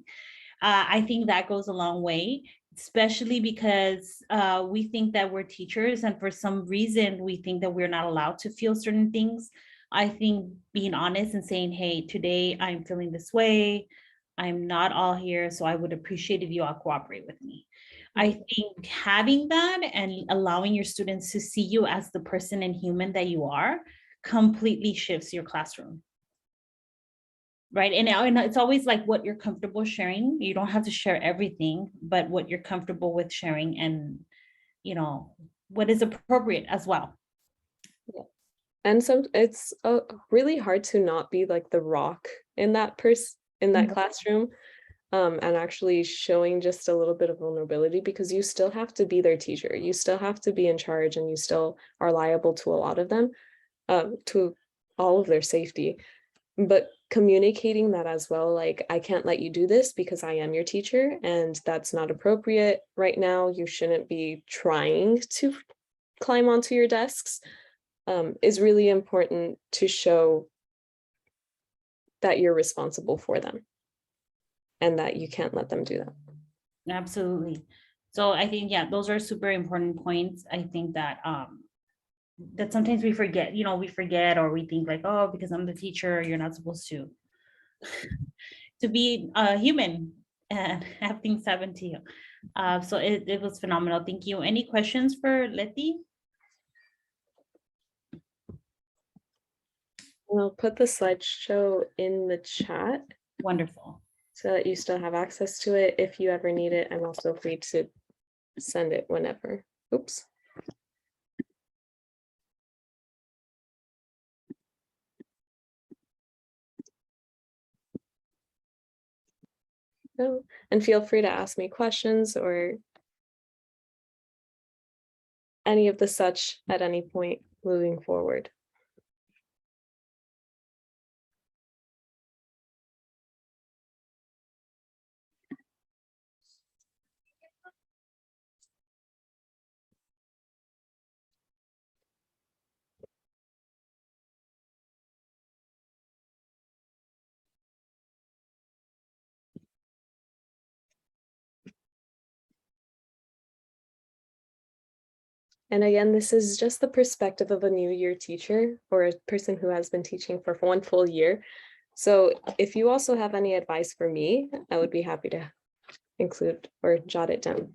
I think that goes a long way, especially because we think that we're teachers, and for some reason we think that we're not allowed to feel certain things. I think being honest and saying, hey, today I'm feeling this way, I'm not all here, so I would appreciate if you all cooperate with me. I think having that and allowing your students to see you as the person and human that you are completely shifts your classroom. Right. And it's always like what you're comfortable sharing. You don't have to share everything, but what you're comfortable with sharing, and, you know, what is appropriate as well. Yeah. And so it's really hard to not be like the rock in that classroom, and actually showing just a little bit of vulnerability, because you still have to be their teacher. You still have to be in charge, and you still are liable to a lot of them, to all of their safety. But communicating that as well, like, I can't let you do this because I am your teacher, and that's not appropriate right now. You shouldn't be trying to climb onto your desks, is really important to show that you're responsible for them and that you can't let them do that. Absolutely. So I think, yeah, those are super important points. I think that that sometimes we forget, we forget, or we think like, oh, because I'm the teacher, you're not supposed to be human and have things happen to you. So it was phenomenal. Thank you. Any questions for Letty? I'll put the slideshow in the chat Wonderful. so that you still have access to it if you ever need it. I'm also free to send it whenever. Oops. No, and feel free to ask me questions or any of the such at any point moving forward. And again, this is just the perspective of a new year teacher or a person who has been teaching for 1 full year. So if you also have any advice for me, I would be happy to include or jot it down.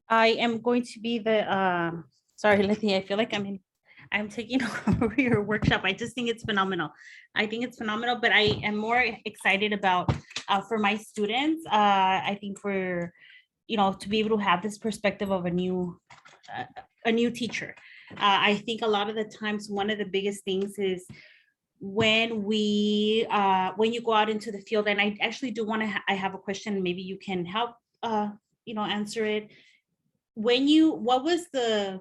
I am going to be the, sorry, Letty, I feel like I'm taking over your workshop. I just think it's phenomenal. I think it's phenomenal, but I am more excited about for my students. I think for, to be able to have this perspective of a new teacher. I think a lot of the times, one of the biggest things is when you go out into the field, and I actually do want to, I have a question, maybe you can help, answer it. What was the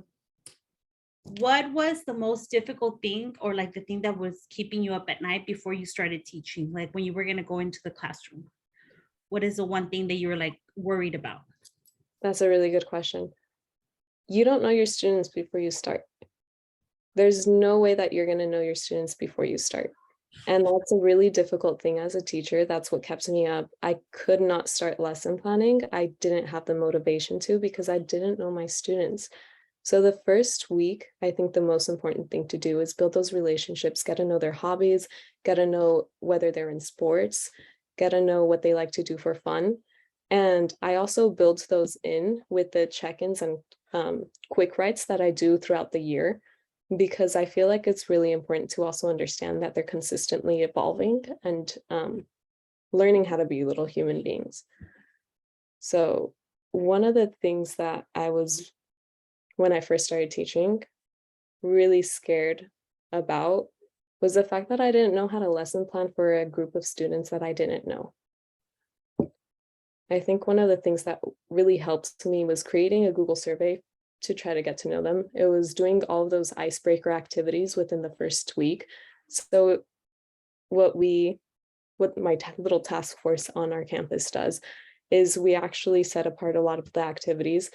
what was the most difficult thing, or like the thing that was keeping you up at night before you started teaching? Like when you were going to go into the classroom, what is the one thing that you were like worried about? That's a really good question. You don't know your students before you start. There's no way that you're going to know your students before you start. And that's a really difficult thing as a teacher. That's what kept me up. I could not start lesson planning. I didn't have the motivation to because I didn't know my students. So the first week, I think the most important thing to do is build those relationships, get to know their hobbies, get to know whether they're in sports, get to know what they like to do for fun. And I also build those in with the check-ins and quick writes that I do throughout the year, because I feel like it's really important to also understand that they're consistently evolving and learning how to be little human beings. So one of the things that I was, when I first started teaching, really scared about was the fact that I didn't know how to lesson plan for a group of students that I didn't know. I think one of the things that really helped me was creating a Google survey to try to get to know them. It was doing all of those icebreaker activities within the first week. So what my little task force on our campus does is we actually set apart a lot of the activities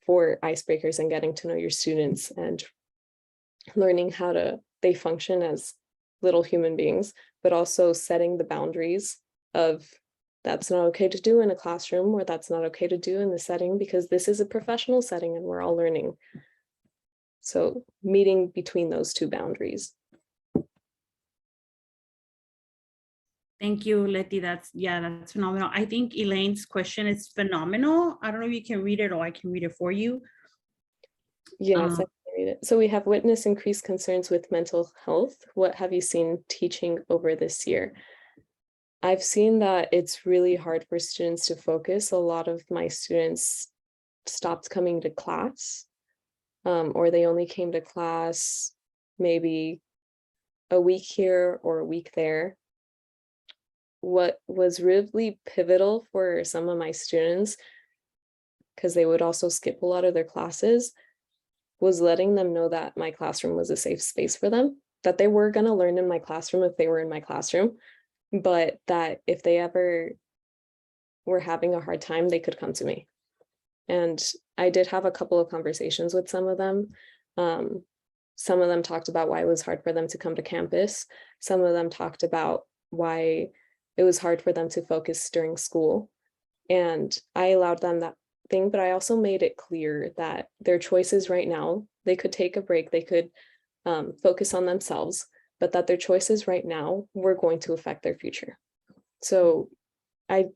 for icebreakers and getting to know your students and learning how they function as little human beings, but also setting the boundaries of that's not okay to do in a classroom, or that's not okay to do in the setting, because this is a professional setting and we're all learning. So meeting between those two boundaries. Thank you, Letty. That's phenomenal. I think Elaine's question is phenomenal. I don't know if you can read it or I can read it for you. Yes, I can read it. So we have witnessed increased concerns with mental health. What have you seen teaching over this year? I've seen that it's really hard for students to focus. A lot of my students stopped coming to class, or they only came to class maybe a week here or a week there. What was really pivotal for some of my students, because they would also skip a lot of their classes, was letting them know that my classroom was a safe space for them, that they were going to learn in my classroom if they were in my classroom, but that if they ever were having a hard time, they could come to me. And I did have a couple of conversations with some of them. Some of them talked about why it was hard for them to come to campus. Some of them talked about why it was hard for them to focus during school. And I allowed them that thing, but I also made it clear that their choices right now, they could take a break, they could focus on themselves, but that their choices right now were going to affect their future. So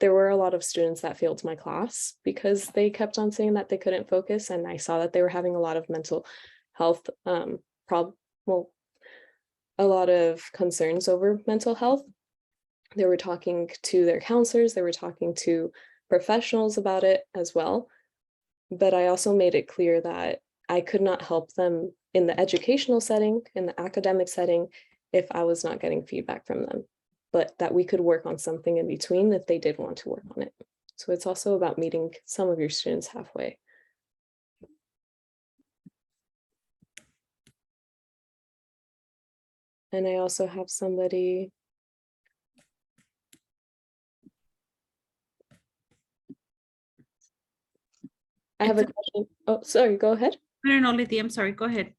there were a lot of students that failed my class because they kept on saying that they couldn't focus, and I saw that they were having a lot of mental health a lot of concerns over mental health. They were talking to their counselors, they were talking to professionals about it as well. But I also made it clear that I could not help them in the educational setting, in the academic setting, if I was not getting feedback from them, but that we could work on something in between if they did want to work on it. So it's also about meeting some of your students halfway. And I also have somebody. I have a question. Oh, sorry, go ahead. No, Letty, I'm sorry. Go ahead.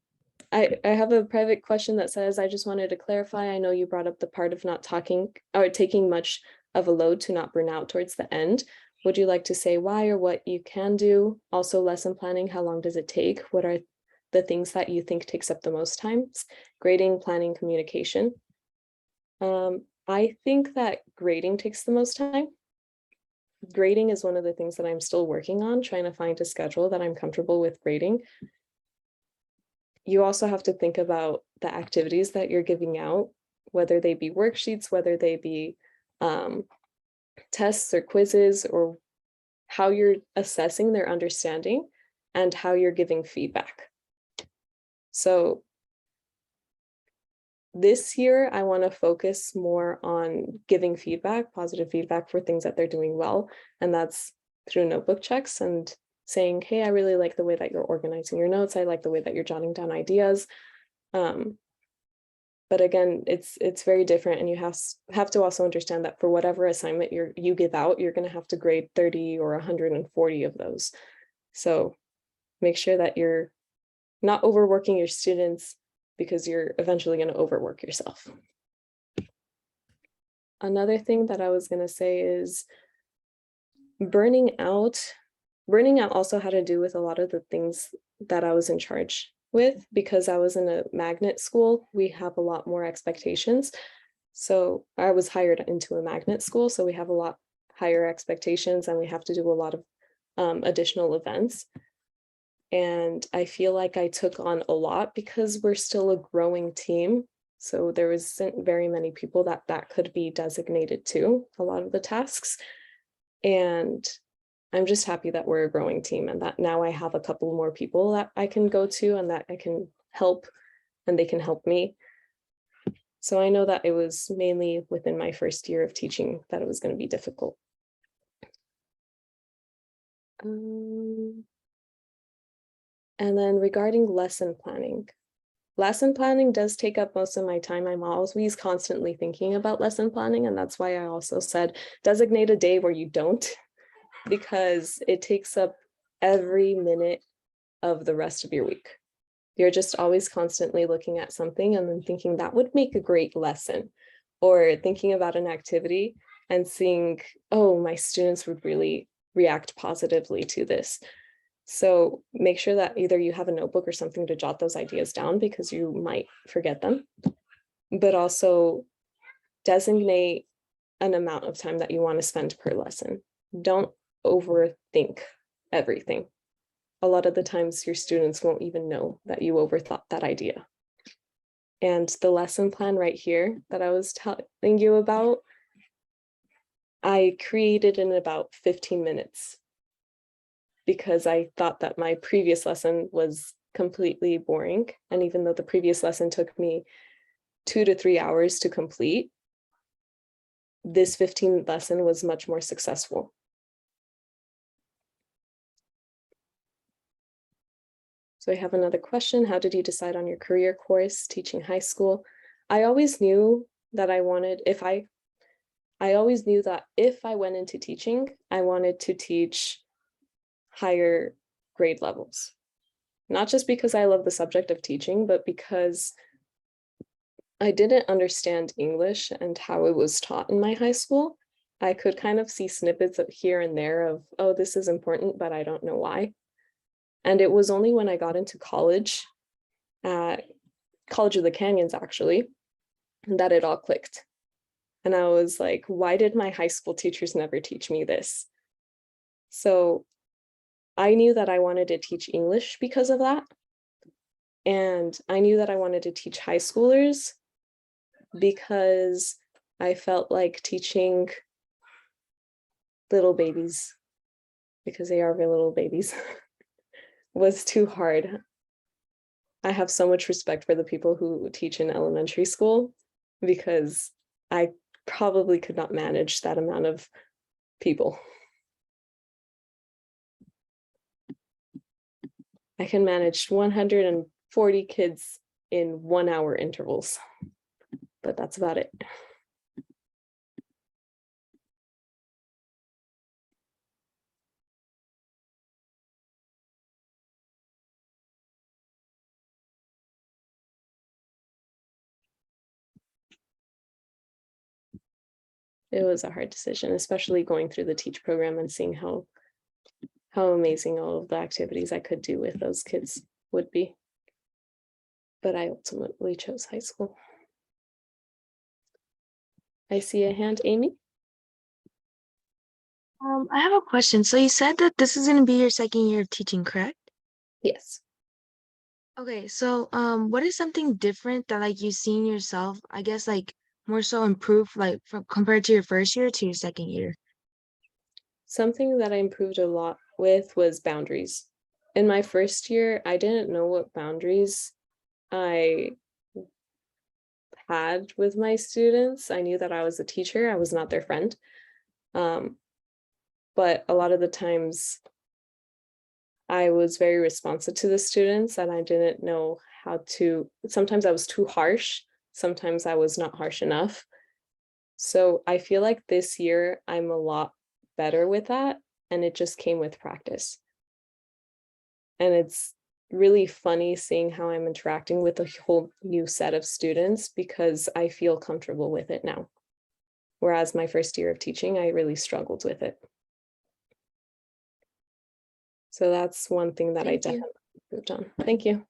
I have a private question that says, I just wanted to clarify. I know you brought up the part of not talking or taking much of a load to not burn out towards the end. Would you like to say why or what you can do? Also, lesson planning, how long does it take? What are the things that you think takes up the most time? Grading, planning, communication. I think that grading takes the most time. Grading is one of the things that I'm still working on, trying to find a schedule that I'm comfortable with grading. You also have to think about the activities that you're giving out, whether they be worksheets, whether they be tests or quizzes, or how you're assessing their understanding and how you're giving feedback. So this year, I want to focus more on giving feedback, positive feedback for things that they're doing well. And that's through notebook checks and saying, hey, I really like the way that you're organizing your notes. I like the way that you're jotting down ideas. But again, it's very different, and you have to also understand that for whatever assignment you give out, you're going to have to grade 30 or 140 of those. So make sure that you're not overworking your students, because you're eventually going to overwork yourself. Another thing that I was going to say is burning out. Burning out also had to do with a lot of the things that I was in charge with, because I was in a magnet school. We have a lot more expectations. So I was hired into a magnet school, so we have a lot higher expectations, and we have to do a lot of additional events. And I feel like I took on a lot because we're still a growing team. So there wasn't very many people that could be designated to a lot of the tasks. And I'm just happy that we're a growing team, and that now I have a couple more people that I can go to and that I can help, and they can help me. So I know that it was mainly within my first year of teaching that it was going to be difficult. And then regarding lesson planning does take up most of my time. I'm always constantly thinking about lesson planning, and that's why I also said designate a day where you don't, because it takes up every minute of the rest of your week. You're just always constantly looking at something and then thinking that would make a great lesson, or thinking about an activity and seeing, oh, my students would really react positively to this. So make sure that either you have a notebook or something to jot those ideas down, because you might forget them, but also designate an amount of time that you want to spend per lesson. Don't overthink everything. A lot of the times your students won't even know that you overthought that idea. And the lesson plan right here that I was telling you about, I created in about 15 minutes because I thought that my previous lesson was completely boring. And even though the previous lesson took me 2 to 3 hours to complete, this 15-minute lesson was much more successful. So I have another question. How did you decide on your career course teaching high school? I always knew that I always knew that if I went into teaching, I wanted to teach higher grade levels. Not just because I love the subject of teaching, but because I didn't understand English and how it was taught in my high school. I could kind of see snippets of here and there of, oh, this is important, but I don't know why. And it was only when I got into college, at College of the Canyons actually, that it all clicked. And I was like, why did my high school teachers never teach me this? So I knew that I wanted to teach English because of that. And I knew that I wanted to teach high schoolers because I felt like teaching little babies, because they are little babies, was too hard. I have so much respect for the people who teach in elementary school, because I probably could not manage that amount of people. I can manage 140 kids in 1 hour intervals, but that's about it. It was a hard decision, especially going through the Teach program and seeing how amazing all of the activities I could do with those kids would be. But I ultimately chose high school. I see a hand, Amy. I have a question. So you said that this is going to be your second year of teaching, correct? Yes. Okay, so what is something different that like you've seen yourself, I guess like more so improved like from compared to your first year to your second year? Something that I improved a lot with was boundaries. In my first year, I didn't know what boundaries I had with my students. I knew that I was a teacher, I was not their friend. But a lot of the times I was very responsive to the students, and I didn't know how to, sometimes I was too harsh, sometimes I was not harsh enough. So I feel like this year I'm a lot better with that, and it just came with practice. And it's really funny seeing how I'm interacting with a whole new set of students because I feel comfortable with it now. Whereas my first year of teaching, I really struggled with it. So that's one thing that I Thank you. definitely improved on. Thank you.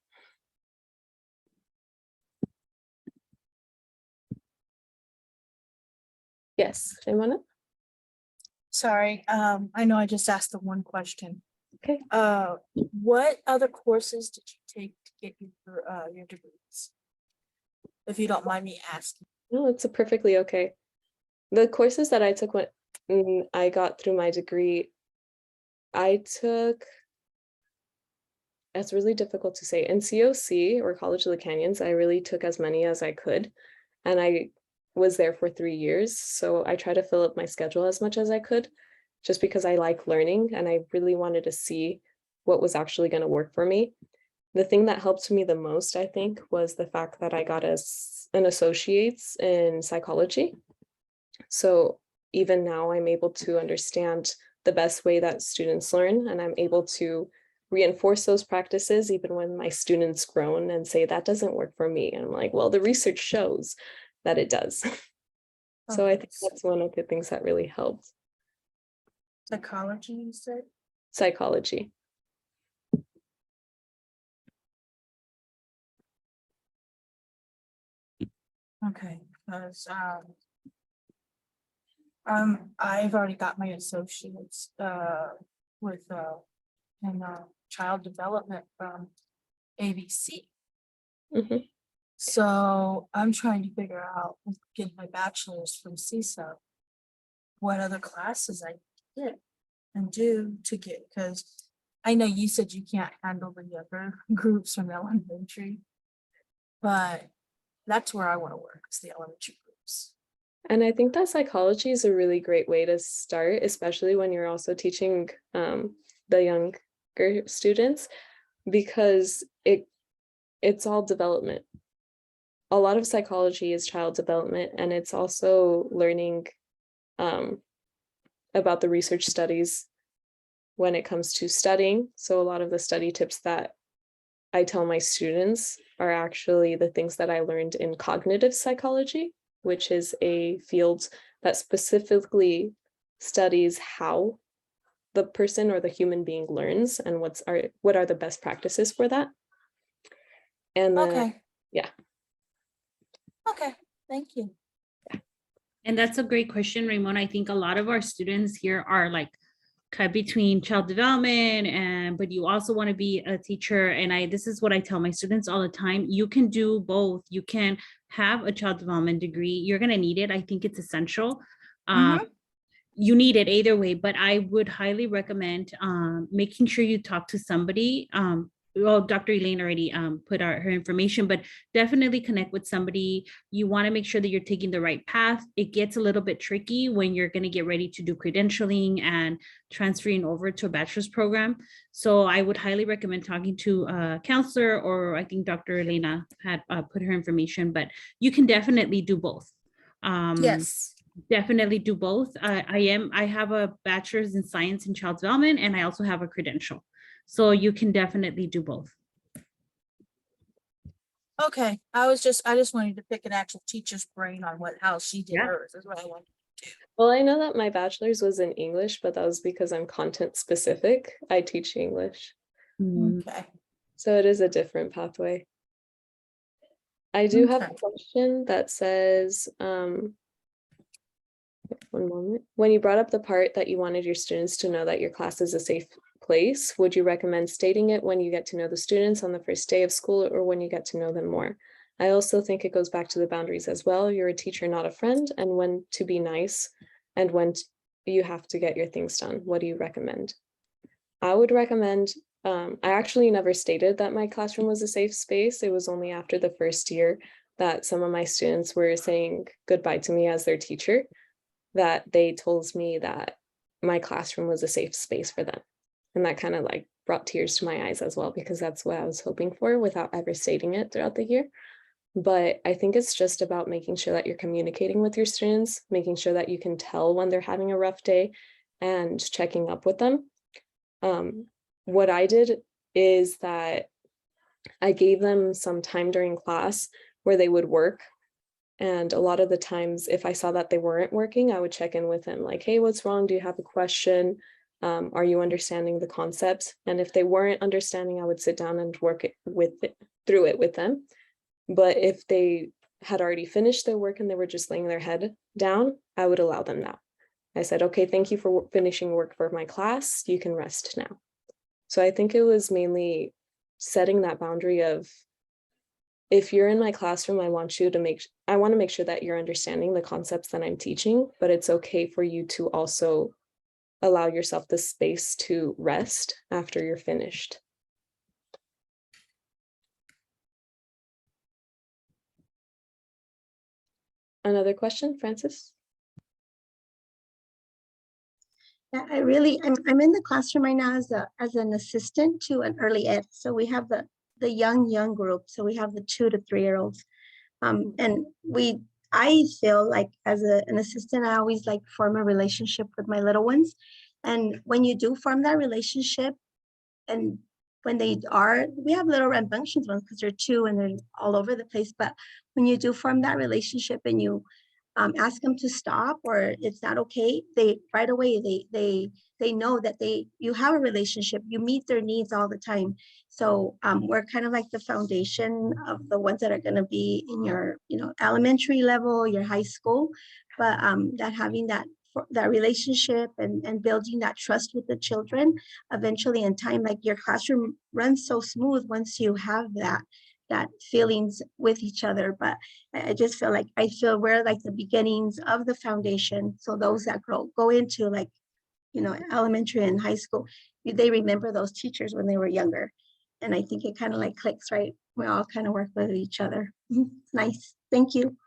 Yes, Shimona? Sorry, I know I just asked the one question. Okay. What other courses did you take to get your degrees? If you don't mind me asking. No, it's a perfectly okay. The courses that I took when I got through my degree, I took, it's really difficult to say. In COC, or College of the Canyons, I really took as many as I could. And I was there for 3 years. So I tried to fill up my schedule as much as I could, just because I like learning and I really wanted to see what was actually going to work for me. The thing that helped me the most, I think, was the fact that I got an associate's in psychology. So even now I'm able to understand the best way that students learn, and I'm able to reinforce those practices even when my students groan and say that doesn't work for me. And I'm like, well, the research shows that it does. So I think that's one of the things that really helped. Psychology, you said? Psychology. Okay, because I've already got my associates with in child development from ABC. Mhm. So I'm trying to figure out with getting my bachelor's from CISA, what other classes I can get and do to get, because I know you said you can't handle the other groups from elementary, but that's where I want to work, is the elementary groups. And I think that psychology is a really great way to start, especially when you're also teaching the younger students, because it's all development. A lot of psychology is child development, and it's also learning about the research studies when it comes to studying. So a lot of the study tips that I tell my students are actually the things that I learned in cognitive psychology, which is a field that specifically studies how the person or the human being learns and what are the best practices for that. And Okay. Yeah. Okay, thank you. And that's a great question, Ramon. I think a lot of our students here are like cut between child development but you also want to be a teacher. And this is what I tell my students all the time. You can do both. You can have a child development degree. You're going to need it. I think it's essential. You need it either way, but I would highly recommend making sure you talk to somebody. Well, Dr. Elaine already put out her information, but definitely connect with somebody. You want to make sure that you're taking the right path. It gets a little bit tricky when you're going to get ready to do credentialing and transferring over to a bachelor's program. So I would highly recommend talking to a counselor, or I think Dr. Elena had put her information, but you can definitely do both. Yes. Definitely do both. I have a bachelor's in science and child development, and I also have a credential. So you can definitely do both. Okay, I just wanted to pick an actual teacher's brain on how she did hers. That's what I wanted. Well, I know that my bachelor's was in English, but that was because I'm content specific. I teach English. Okay. So it is a different pathway. I do have a question that says, one moment. When you brought up the part that you wanted your students to know that your class is a safe place, would you recommend stating it when you get to know the students on the first day of school, or when you get to know them more? I also think it goes back to the boundaries as well. You're a teacher, not a friend, and when to be nice and when you have to get your things done. What do you recommend? I would recommend, I actually never stated that my classroom was a safe space. It was only after the first year that some of my students were saying goodbye to me as their teacher that they told me that my classroom was a safe space for them. And that kind of like brought tears to my eyes as well, because that's what I was hoping for without ever stating it throughout the year. But I think it's just about making sure that you're communicating with your students, making sure that you can tell when they're having a rough day and checking up with them. What I did is that I gave them some time during class where they would work. And a lot of the times, if I saw that they weren't working, I would check in with them like, hey, what's wrong? Do you have a question? Are you understanding the concepts? And if they weren't understanding, I would sit down and work through it with them. But if they had already finished their work and they were just laying their head down, I would allow them that. I said, okay, thank you for finishing work for my class. You can rest now. So I think it was mainly setting that boundary of, if you're in my classroom, I want to make sure that you're understanding the concepts that I'm teaching, but it's okay for you to also allow yourself the space to rest after you're finished. Another question, Francis? Yeah, I'm in the classroom right now as an assistant to an early ed. So we have the young group. So we have the 2 to 3 year olds. And I feel like as an assistant, I always like form a relationship with my little ones. And when you do form that relationship, and when we have little rambunctious ones because they're 2 and they're all over the place. But when you do form that relationship and you ask them to stop or it's not okay, they right away they know that you have a relationship, you meet their needs all the time. So we're kind of like the foundation of the ones that are going to be in your elementary level, your high school, but that having that relationship and building that trust with the children, eventually in time, like your classroom runs so smooth once you have that feelings with each other. But I just feel like we're like the beginnings of the foundation. So those that go into like, elementary and high school, they remember those teachers when they were younger. And I think it kind of like clicks, right? We all kind of work with each other. It's nice. Thank you.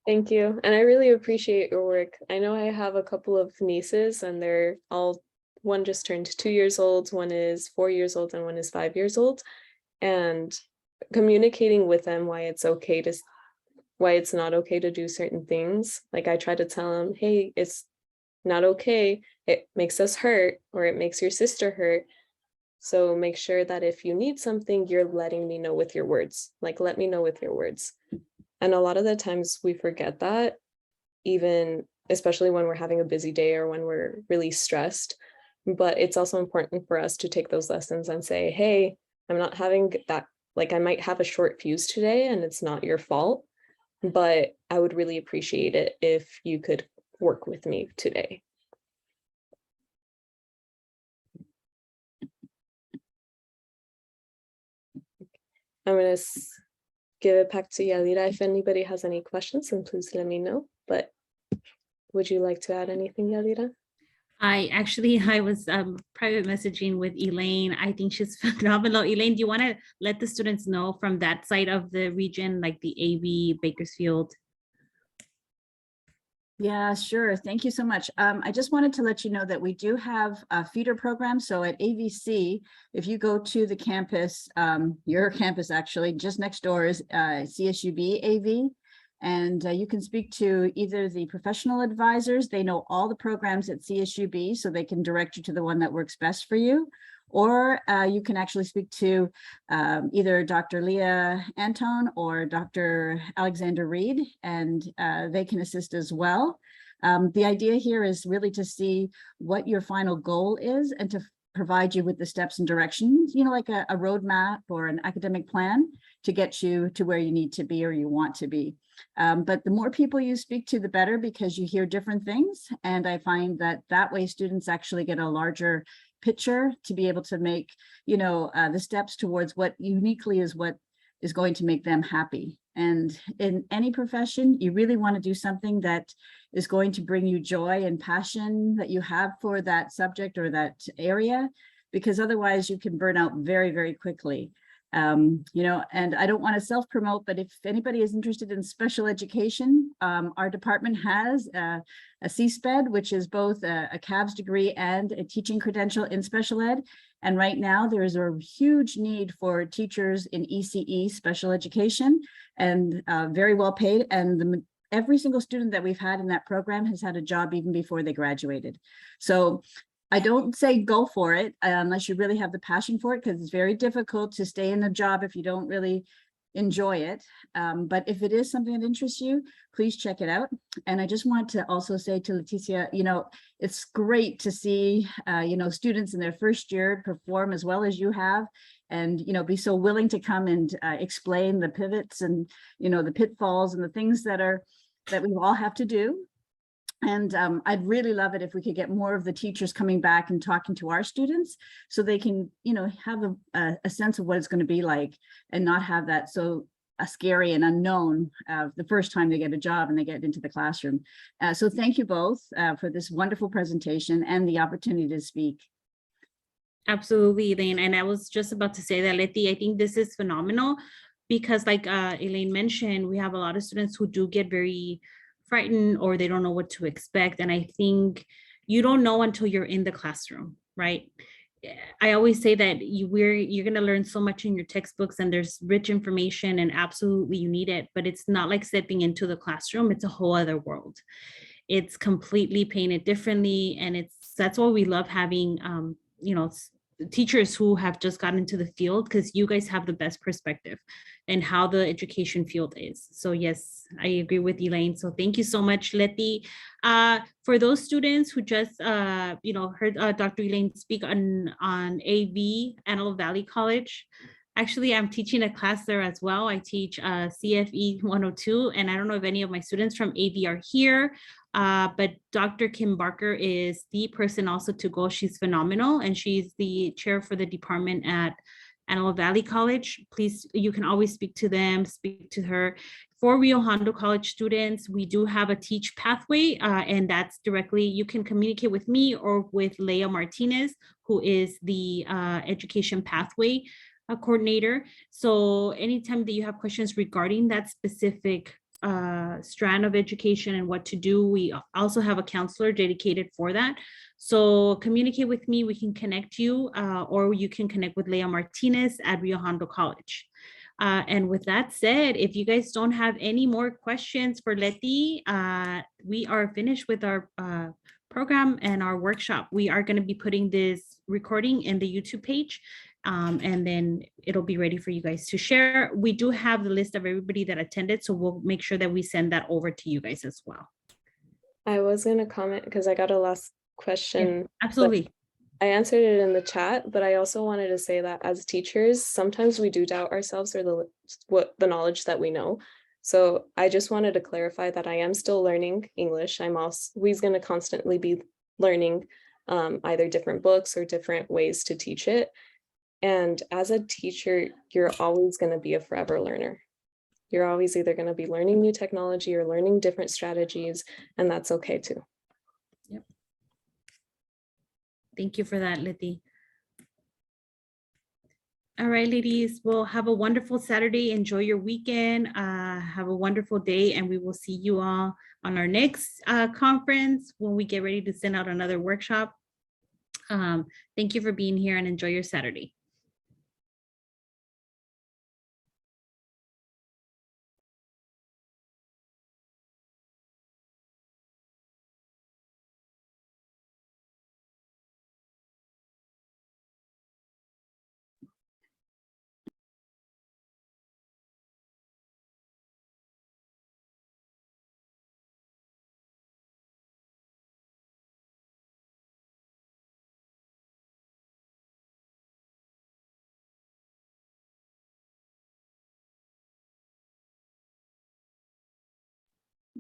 Thank you. And I really appreciate your work. I know I have a couple of nieces and one just turned 2 years old, one is 4 years old, and one is 5 years old. And communicating with them why it's not okay to do certain things. Like I try to tell them, hey, it's not okay. It makes us hurt, or it makes your sister hurt. So make sure that if you need something, you're letting me know with your words. Like, let me know with your words. And a lot of the times we forget that, even especially when we're having a busy day or when we're really stressed. But it's also important for us to take those lessons and say, hey, I'm not having that. Like I might have a short fuse today and it's not your fault, but I would really appreciate it if you could work with me today. I'm going to give it back to Yadira. If anybody has any questions, then please let me know. But would you like to add anything, Yadira? I was private messaging with Elaine. I think she's phenomenal. Elaine, do you want to let the students know from that side of the region, like the AV Bakersfield? Yeah, sure. Thank you so much. I just wanted to let you know that we do have a feeder program. So at AVC, if you go to the campus, your campus actually, just next door is CSUB AV. And you can speak to either the professional advisors. They know all the programs at CSUB, so they can direct you to the one that works best for you. Or you can actually speak to either Dr. Leah Anton or Dr. Alexander Reed, and they can assist as well. The idea here is really to see what your final goal is and to provide you with the steps and directions, like a roadmap or an academic plan to get you to where you need to be or you want to be. But the more people you speak to, the better, because you hear different things. And I find that way students actually get a larger picture to be able to make, the steps towards what uniquely is what is going to make them happy. And in any profession, you really want to do something that is going to bring you joy and passion that you have for that subject or that area, because otherwise you can burn out very, very quickly. You know, and I don't want to self-promote, but if anybody is interested in special education, our department has a CSPED, which is both a CABS degree and a teaching credential in special ed. And right now there is a huge need for teachers in ECE special education, and very well paid. And every single student that we've had in that program has had a job even before they graduated. So I don't say go for it unless you really have the passion for it, because it's very difficult to stay in a job if you don't really enjoy it. But if it is something that interests you, please check it out. And I just want to also say to Leticia, you know, it's great to see, you know, students in their first year perform as well as you have, and, you know, be so willing to come and explain the pivots and, you know, the pitfalls and the things that we all have to do. And I'd really love it if we could get more of the teachers coming back and talking to our students, so they can, you know, have a sense of what it's going to be like, and not have that so scary and unknown the first time they get a job and they get into the classroom. So thank you both for this wonderful presentation and the opportunity to speak. Absolutely, Elaine. And I was just about to say that, Letty, I think this is phenomenal, because like Elaine mentioned, we have a lot of students who do get very frightened, or they don't know what to expect. And I think you don't know until you're in the classroom, right? I always say that you're going to learn so much in your textbooks, and there's rich information, and absolutely you need it, but it's not like stepping into the classroom. It's a whole other world. It's completely painted differently. And that's why we love having, you know, teachers who have just gotten into the field, because you guys have the best perspective and how the education field is. So yes, I agree with Elaine. So thank you so much, Letty. For those students who just you know, heard Dr. Elaine speak on AV, Antelope Valley College. Actually, I'm teaching a class there as well. I teach CFE 102, and I don't know if any of my students from AV are here, but Dr. Kim Barker is the person also to go. She's phenomenal, and she's the chair for the department at Antelope Valley College. Please, you can always speak to them, speak to her. For Rio Hondo College students, we do have a teach pathway, and that's directly, you can communicate with me or with Leah Martinez, who is the education pathway coordinator. So anytime that you have questions regarding that specific strand of education and what to do, we also have a counselor dedicated for that. So communicate with me, we can connect you, or you can connect with Leah Martinez at Rio Hondo College. And with that said, if you guys don't have any more questions for Letty, we are finished with our program and our workshop. We are going to be putting this recording in the YouTube page, and then it'll be ready for you guys to share. We do have the list of everybody that attended, so we'll make sure that we send that over to you guys as well. I was going to comment because I got a last question. Yeah, absolutely. I answered it in the chat, but I also wanted to say that as teachers, sometimes we do doubt ourselves or the knowledge that we know. So I just wanted to clarify that I am still learning English. I'm always going to constantly be learning either different books or different ways to teach it. And as a teacher, you're always going to be a forever learner. You're always either going to be learning new technology or learning different strategies, and that's okay too. Yep. Thank you for that, Letty. All right, ladies, well, have a wonderful Saturday. Enjoy your weekend. Have a wonderful day, and we will see you all on our next conference when we get ready to send out another workshop. Thank you for being here, and enjoy your Saturday.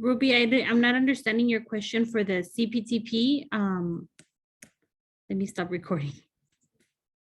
Ruby, I'm not understanding your question for the CPTP. Let me stop recording.